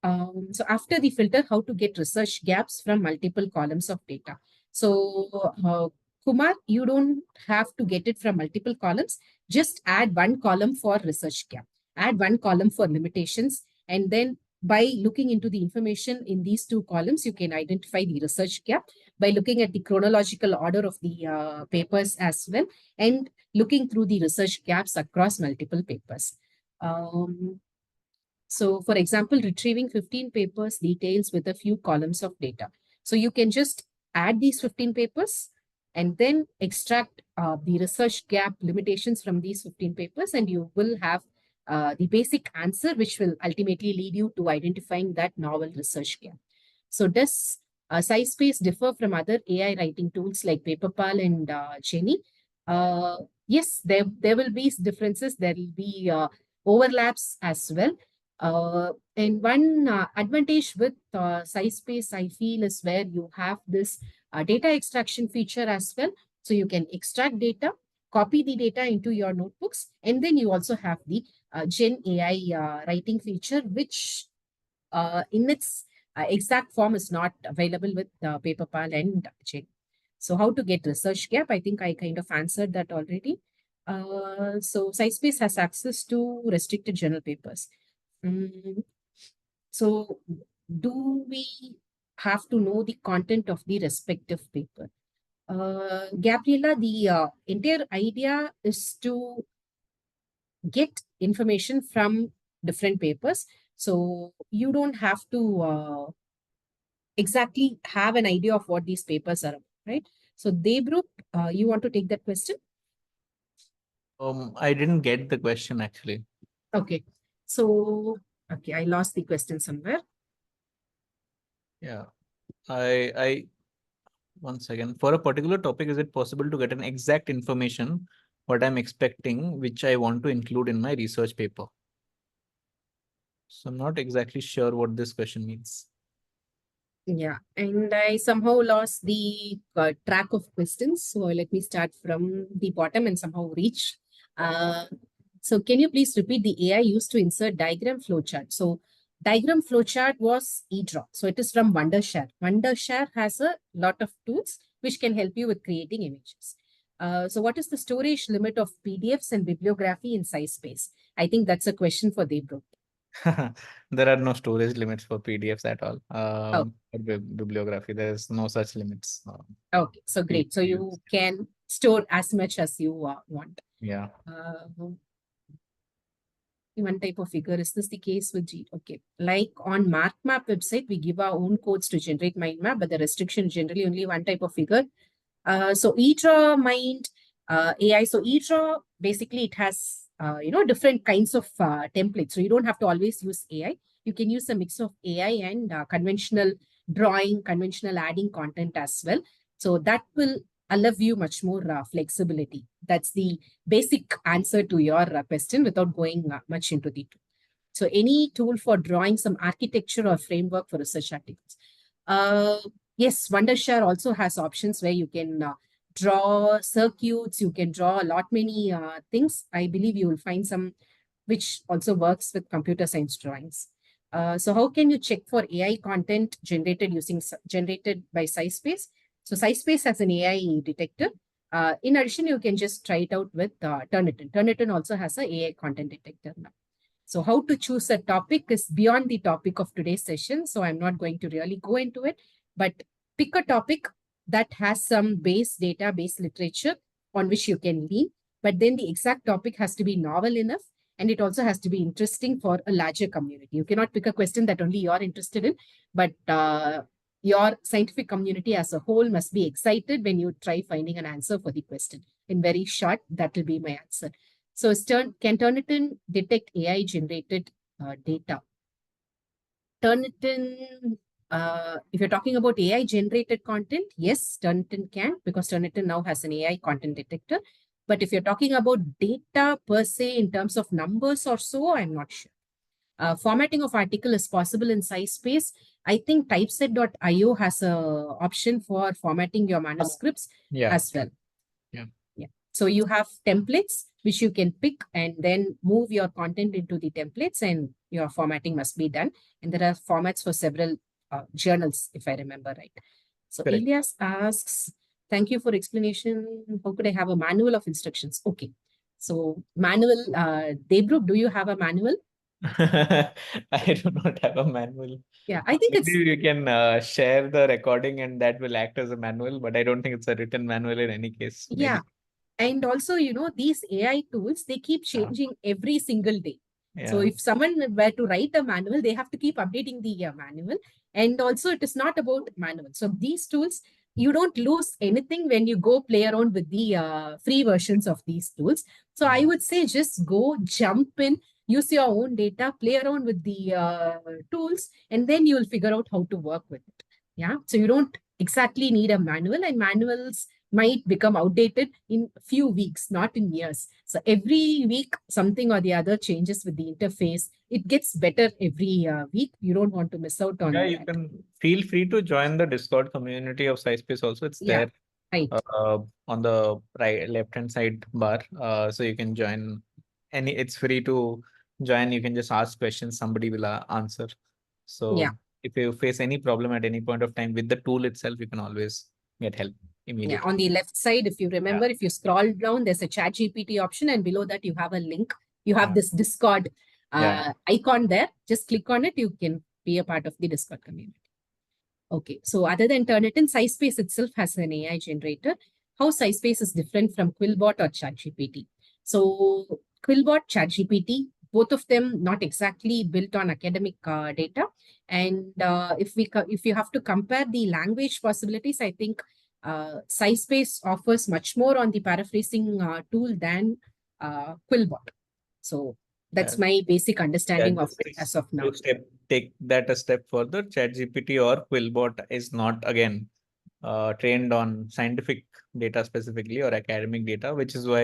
So after the filter, how to get research gaps from multiple columns of data. So Kumar, you don't have to get it from multiple columns. Just add one column for research gap, add one column for limitations, and then by looking into the information in these two columns, you can identify the research gap by looking at the chronological order of the papers as well, and looking through the research gaps across multiple papers. So for example, retrieving 15 papers details with a few columns of data. So you can just add these 15 papers and then extract the research gap limitations from these 15 papers, and you will have the basic answer, which will ultimately lead you to identifying that novel research gap. So does SciSpace differ from other AI writing tools like Paperpal and Jenny? Yes, there will be differences. There will be overlaps as well. And one advantage with SciSpace, I feel, is where you have this data extraction feature as well. So you can extract data, copy the data into your notebooks, and then you also have the Gen AI writing feature, which in its exact form is not available with Paperpal and Gen. So how to get research gap? I think I kind of answered that already. So SciSpace has access to restricted journal papers. So do we have to know the content of the respective paper? Gabriela, the entire idea is to get information from different papers. So you don't have to exactly have an idea of what these papers are about, right? So Debrup, you want to take that question? I didn't get the question actually. Okay. So, okay, I lost the question somewhere. Yeah. I One second. For a particular topic, is it possible to get an exact information what I'm expecting, which I want to include in my research paper? So I'm not exactly sure what this question means. Yeah, and I somehow lost the track of questions. So let me start from the bottom and somehow reach. Uh, so can you please repeat the AI used to insert diagram flowchart? So diagram flowchart was eDraw. So it is from Wondershare. Wondershare has a lot of tools which can help you with creating images. So what is the storage limit of PDFs and bibliography in SciSpace? I think that's a question for Debro. There are no storage limits for PDFs at all. Oh, For bibliography, there's no such limits. okay. So You great. So can use. you can store as much as you want. Yeah. One type of figure. Is this the case with G? Okay. Like on MarkMap website, we give our own codes to generate mind map, but the restriction generally only one type of figure. So eDraw Mind AI. So eDraw basically it has different kinds of templates. So you don't have to always use AI. You can use a mix of AI and conventional drawing, conventional adding content as well. So that will allow you much more flexibility. That's the basic answer to your question without going much into the tool. So any tool for drawing some architecture or framework for research articles. Uh, yes, Wondershare also has options where you can draw circuits, you can draw a lot many things. I believe you will find some which also works with computer science drawings. So how can you check for AI content generated by SciSpace? So SciSpace has an AI detector. In addition, you can just try it out with Turnitin. Turnitin also has an AI content detector now. So how to choose a topic is beyond the topic of today's session. So I'm not going to really go into it, but pick a topic that has some base data, base literature on which you can lean. But then the exact topic has to be novel enough and it also has to be interesting for a larger community. You cannot pick a question that only you're interested in, but your scientific community as a whole must be excited when you try finding an answer for the question. In very short, that will be my answer. So can Turnitin detect AI generated data? Turnitin, if you're talking about AI generated content, yes, Turnitin can because Turnitin now has an AI content detector. But if you're talking about data per se in terms of numbers or so, I'm not sure. Formatting of article is possible in SciSpace. I think typeset.io has a option for formatting your manuscripts as well. Yeah. Yeah. So you have templates which you can pick and then move your content into the templates and your formatting must be done. And there are formats for several journals, if I remember right. So Correct. Elias asks, thank you for explanation. How could I have a manual of instructions? Okay. So manual, Debruk, do you have a manual? I do not have a manual. Yeah, I think Maybe you can share the recording and that will act as a manual, but I don't think it's a written manual in any case. yeah. Maybe. And also, these AI tools, they keep changing every single day. So Yeah. if someone were to write a manual, they have to keep updating the manual. And also, it is not about manual. So these tools, you don't lose anything when you go play around with the free versions of these tools. So I would say just go jump in, use your own data, play around with the tools, and then you will figure out how to work with it. Yeah. So you don't exactly need a manual, and manuals might become outdated in a few weeks, not in years. So every week, something or the other changes with the interface. It gets better every week. You don't want to miss out on Yeah, you that. can feel free to join the Discord community of SciSpace also. It's Yeah, there right. on the right left-hand side bar. So you can join it's free to join. You can just ask questions, somebody will answer. Yeah. So if you face any problem at any point of time with the tool itself, you can always get help Yeah, immediately. on the left side, if you remember, if you scroll down, there's a chat GPT option, and below that, you have a link. You have this Discord Yeah. icon there. Just click on it. You can be a part of the Discord community. Okay, so other than Turnitin, SciSpace itself has an AI generator. How SciSpace is different from Quillbot or ChatGPT? So Quillbot, ChatGPT, both of them not exactly built on academic data. And if you have to compare the language possibilities, I think SciSpace offers much more on the paraphrasing tool than Quillbot. So Yeah. that's my basic Yeah, understanding of just it as of now. take that a step further. ChatGPT or Quillbot is not again trained on scientific data specifically or academic data, which is why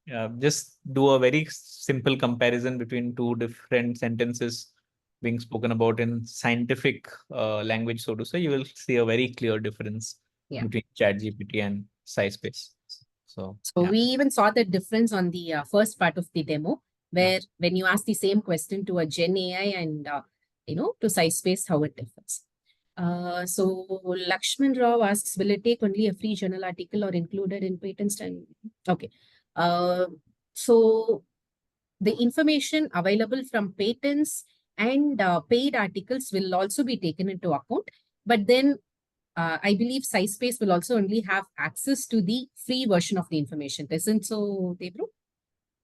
Yeah. just do a very simple comparison between two different sentences being spoken about in scientific language, so to say, you will see a very clear difference between ChatGPT and SciSpace. So we even saw the difference on the first part of the demo, where when you ask the same question to a Gen AI and to SciSpace, how it differs. So Lakshman Rao asks, will it take only a free journal article or included in patents? And okay. So the information available from patents and paid articles will also be taken into account. But then I believe SciSpace will also only have access to the free version of the information. Isn't so, Debro?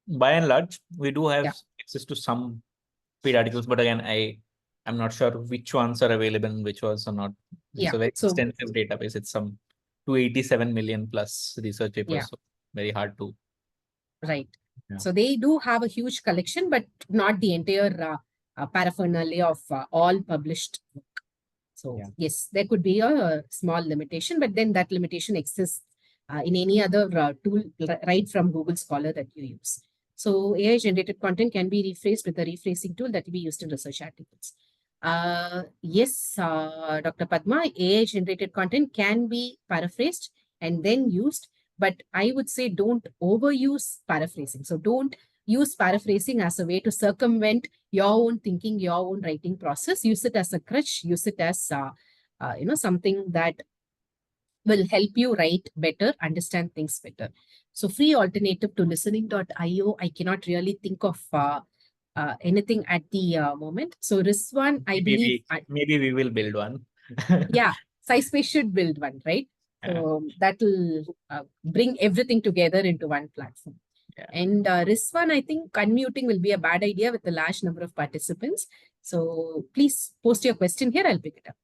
By and large, we do have access to some paid articles, but again, I'm not sure which ones are available and which ones are not. It's a very extensive database. It's some 287 million plus research papers. So very hard to. Right. So they do have a huge collection, but not the entire paraphernalia of all published work. So yes, there could be a small limitation, but then that limitation exists in any other tool right from Google Scholar that you use. So AI generated content can be rephrased with a rephrasing tool that will be used in research articles. Yes, Dr. Padma, AI generated content can be paraphrased and then used, but I would say don't overuse paraphrasing. So don't use paraphrasing as a way to circumvent your own thinking, your own writing process. Use it as a crutch. Use it as something that will help you write better, understand things better. So free alternative to listening.io, I cannot really think of anything at the moment. So Rizwan, I believe maybe we will build one. Yeah, SciSpace should build one, right? So that will bring everything together into one platform. And Rizwan, I think unmuting will be a bad idea with a large number of participants. So please post your question here. I'll pick it up.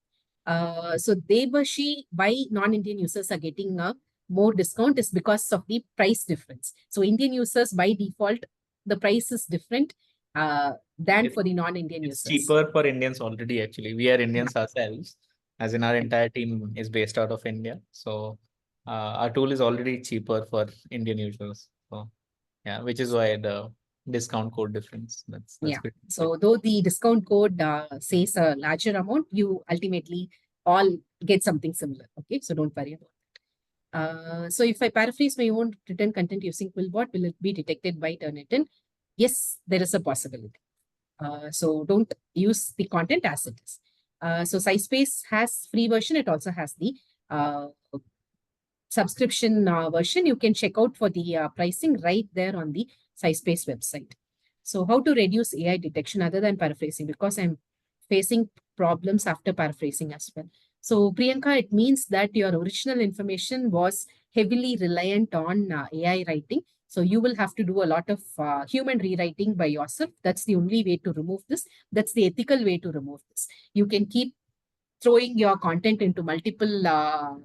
So Debashi, why non-Indian users are getting a more discount is because of the price difference. So Indian users by default, the price is different than for the non-Indian users. It's cheaper for Indians already, actually. We are Indians ourselves, as in our entire team is based out of India. So our tool is already cheaper for Indian users. So yeah, which is why the discount code difference. That's good. So though the discount code says a larger amount, you ultimately all get something similar. Okay, so don't worry about it. So if I paraphrase my own written content using Quillbot, will it be detected by Turnitin? Yes, there is a possibility. So don't use the content as it is. So SciSpace has free version. It also has the subscription version. You can check out for the pricing right there on the SciSpace website. So how to reduce AI detection other than paraphrasing? Because I'm facing problems after paraphrasing as well. So Priyanka, it means that your original information was heavily reliant on AI writing. So you will have to do a lot of human rewriting by yourself. That's the only way to remove this. That's the ethical way to remove this. You can keep throwing your content into multiple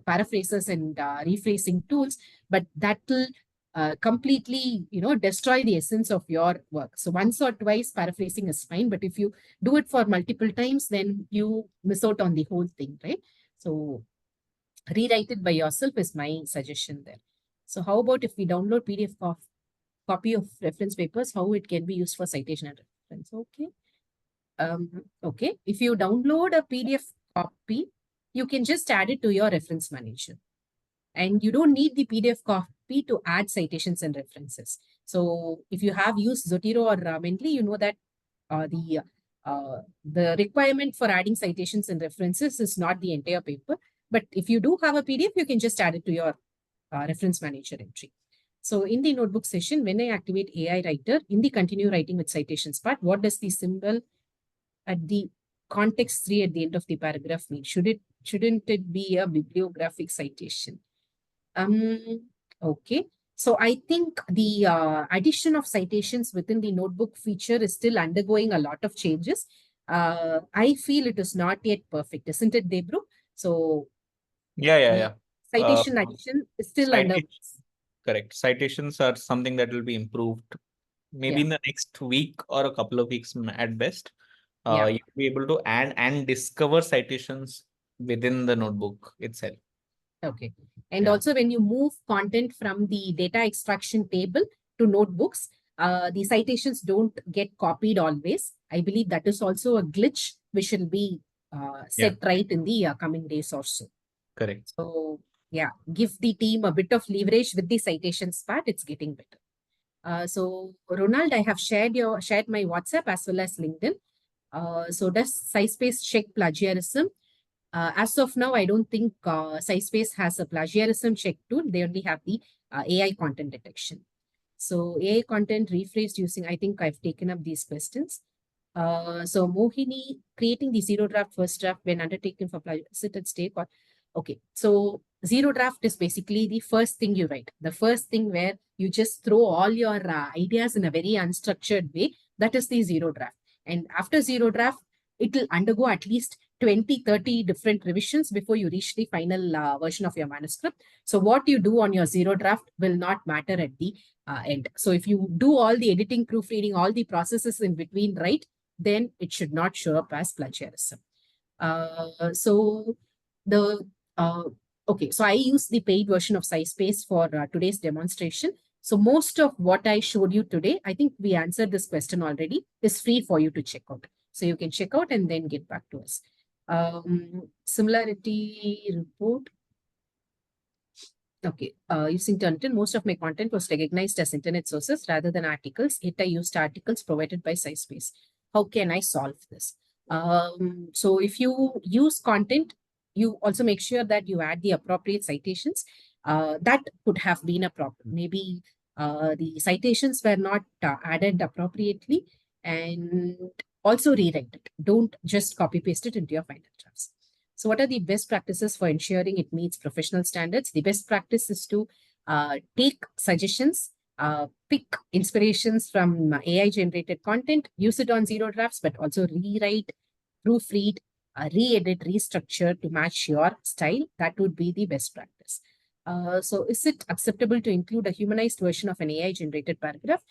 paraphrases and rephrasing tools, but that will completely, destroy the essence of your work. So once or twice paraphrasing is fine, but if you do it for multiple times, then you miss out on the whole thing, right? So rewrite it by yourself is my suggestion there. So how about if we download PDF copy of reference papers, how it can be used for citation and reference? Okay. Okay. If you download a PDF copy, you can just add it to your reference manager. And you don't need the PDF copy to add citations and references. So if you have used Zotero or Mendeley, you know that the requirement for adding citations and references is not the entire paper. But if you do have a PDF, you can just add it to your reference manager entry. So in the notebook session, when I activate AI Writer, in the continue writing with citations part, what does the symbol at the context 3 at the end of the paragraph mean? Shouldn't it be a bibliographic citation? Okay. So I think the addition of citations within the notebook feature is still undergoing a lot of changes. I feel it is not yet perfect, isn't it, Debru? So yeah. Citation addition is still under. Correct. Citations are something that will be improved maybe in the next week or a couple of weeks at best. You'll be able to add and discover citations within the notebook itself. Okay. And also when you move content from the data extraction table to notebooks, the citations don't get copied always. I believe that is also a glitch which will be set right in the coming days or so. Correct. So yeah, give the team a bit of leverage with the citations part. It's getting better. So Ronald, I have shared my WhatsApp as well as LinkedIn. So does SciSpace check plagiarism? As of now, I don't think SciSpace has a plagiarism check tool. They only have the AI content detection. So AI content rephrased using, I think I've taken up these questions. So Mohini, creating the zero draft first draft when undertaken for plagiarism stake or okay. So zero draft is basically the first thing you write, the first thing where you just throw all your ideas in a very unstructured way. That is the zero draft. And after zero draft, it will undergo at least 20, 30 different revisions before you reach the final version of your manuscript. So what you do on your zero draft will not matter at the end. So if you do all the editing, proofreading, all the processes in between, right, then it should not show up as plagiarism. So the okay, so I use the paid version of SciSpace for today's demonstration. So most of what I showed you today, I think we answered this question already, is free for you to check out. So you can check out and then get back to us. Similarity report. Okay, using Turnitin, most of my content was recognized as internet sources rather than articles. Yet I used articles provided by SciSpace. How can I solve this? So if you use content, you also make sure that you add the appropriate citations. That could have been a problem. Maybe the citations were not added appropriately, and also rewrite it. Don't just copy paste it into your final drafts. So what are the best practices for ensuring it meets professional standards? The best practice is to take suggestions, pick inspirations from AI-generated content, use it on zero drafts, but also rewrite, proofread, re-edit, restructure to match your style. That would be the best practice. So is it acceptable to include a humanized version of an AI-generated paragraph?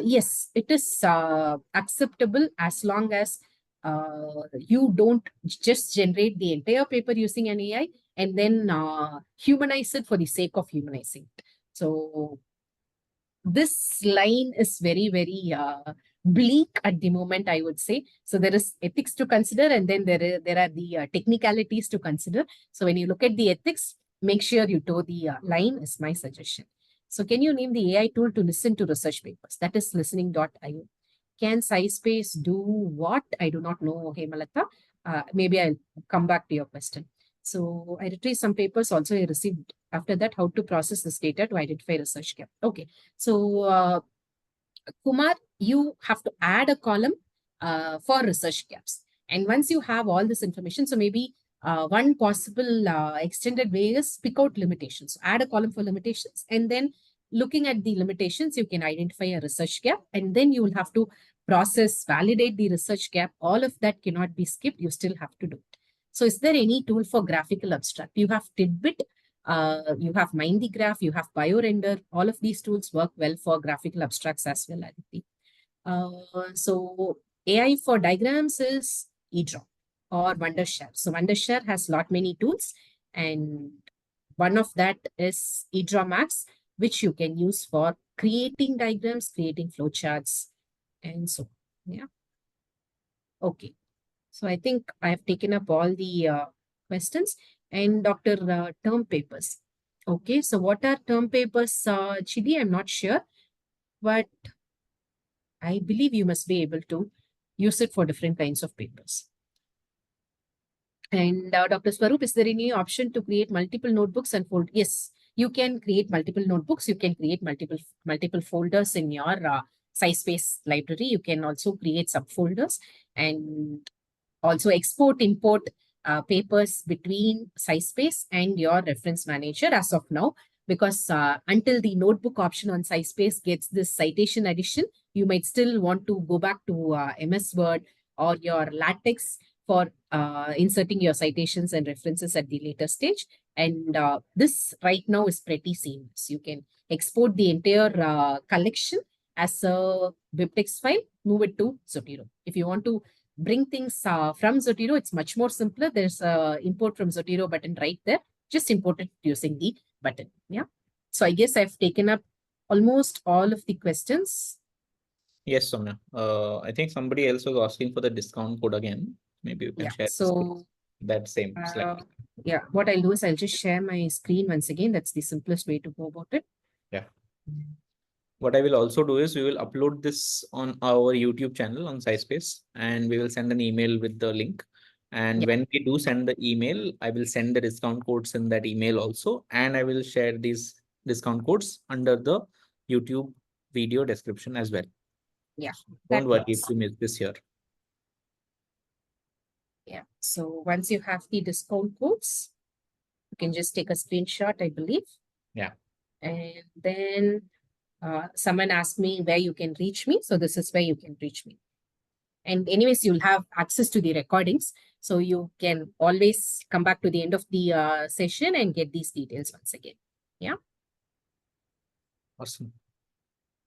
Yes, it is acceptable as long as you don't just generate the entire paper using an AI and then humanize it for the sake of humanizing it. So this line is very, very bleak at the moment, I would say. So there is ethics to consider, and then there are the technicalities to consider. So when you look at the ethics, make sure you toe the line is my suggestion. So can you name the AI tool to listen to research papers? That is listening.io. Can SciSpace do what? I do not know, Hemalata. Maybe I'll come back to your question. So I retrieved some papers also I received. After that, how to process this data to identify research gap. Okay. So Kumar, you have to add a column for research gaps. And once you have all this information, so maybe one possible extended way is pick out limitations. Add a column for limitations, and then looking at the limitations, you can identify a research gap, and then you will have to process, validate the research gap. All of that cannot be skipped. You still have to do it. So is there any tool for graphical abstract? You have Tidbit, you have Mind the Graph, you have BioRender. All of these tools work well for graphical abstracts as well, I think. So AI for diagrams is eDraw or Wondershare. So Wondershare has lot many tools, and one of that is eDraw Max, which you can use for creating diagrams, creating flowcharts, and so on. Yeah. Okay. So I think I have taken up all the questions. And Dr. Term papers. Okay, so what are term papers, Chidi? I'm not sure, but I believe you must be able to use it for different kinds of papers. And Dr. Swaroop, is there any option to create multiple notebooks and fold? Yes, you can create multiple notebooks. You can create multiple folders in your SciSpace library. You can also create subfolders and also export, import papers between SciSpace and your reference manager as of now, because until the notebook option on SciSpace gets this citation addition, you might still want to go back to MS Word or your LaTeX for inserting your citations and references at the later stage. And this right now is pretty seamless. You can export the entire collection as a BibTeX file, move it to Zotero. If you want to bring things from Zotero, it's much more simpler. There's a import from Zotero button right there. Just import it using the button. Yeah. So I guess I've taken up almost all of the questions. Yes, Soumya. I think somebody else was asking for the discount code again. Maybe you can Yeah. share So that same slide. yeah, what I'll do is I'll just share my screen once again. That's the simplest way to go about it. Yeah. What I will also do is we will upload this on our YouTube channel on SciSpace, and we will send an email with the link. And Yeah. when we do send the email, I will send the discount codes in that email also, and I will share these discount codes under the YouTube video description as well. Yeah. Don't That worry if works. you miss this here. Yeah. So once you have the discount codes, you can just take a screenshot, I believe. Yeah. And then someone asked me where you can reach me. So this is where you can reach me. And anyways, you'll have access to the recordings. So you can always come back to the end of the session and get these details once again. Yeah. Awesome.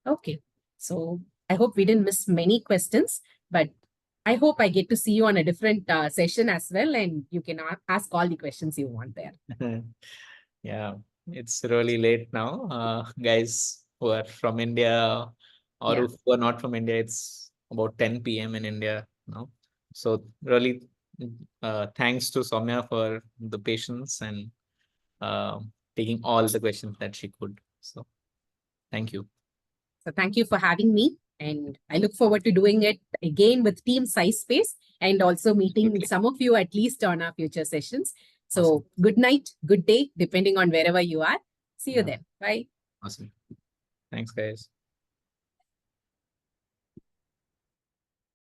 Okay. So I hope we didn't miss many questions, but I hope I get to see you on a different session as well. And you can ask all the questions you want there. Yeah, it's really late now. Guys who are from India or Yeah. who are not from India, it's about 10 p.m. in India now. So really, thanks to Soumya for the patience and taking all the questions that she could. So thank you. So thank you for having me. And I look forward to doing it again with Team SciSpace and also meeting Okay. some of you at least on our future sessions. So Awesome. good night, good day, depending on wherever you are. See you Yeah. then. Bye. Awesome. Thanks, guys.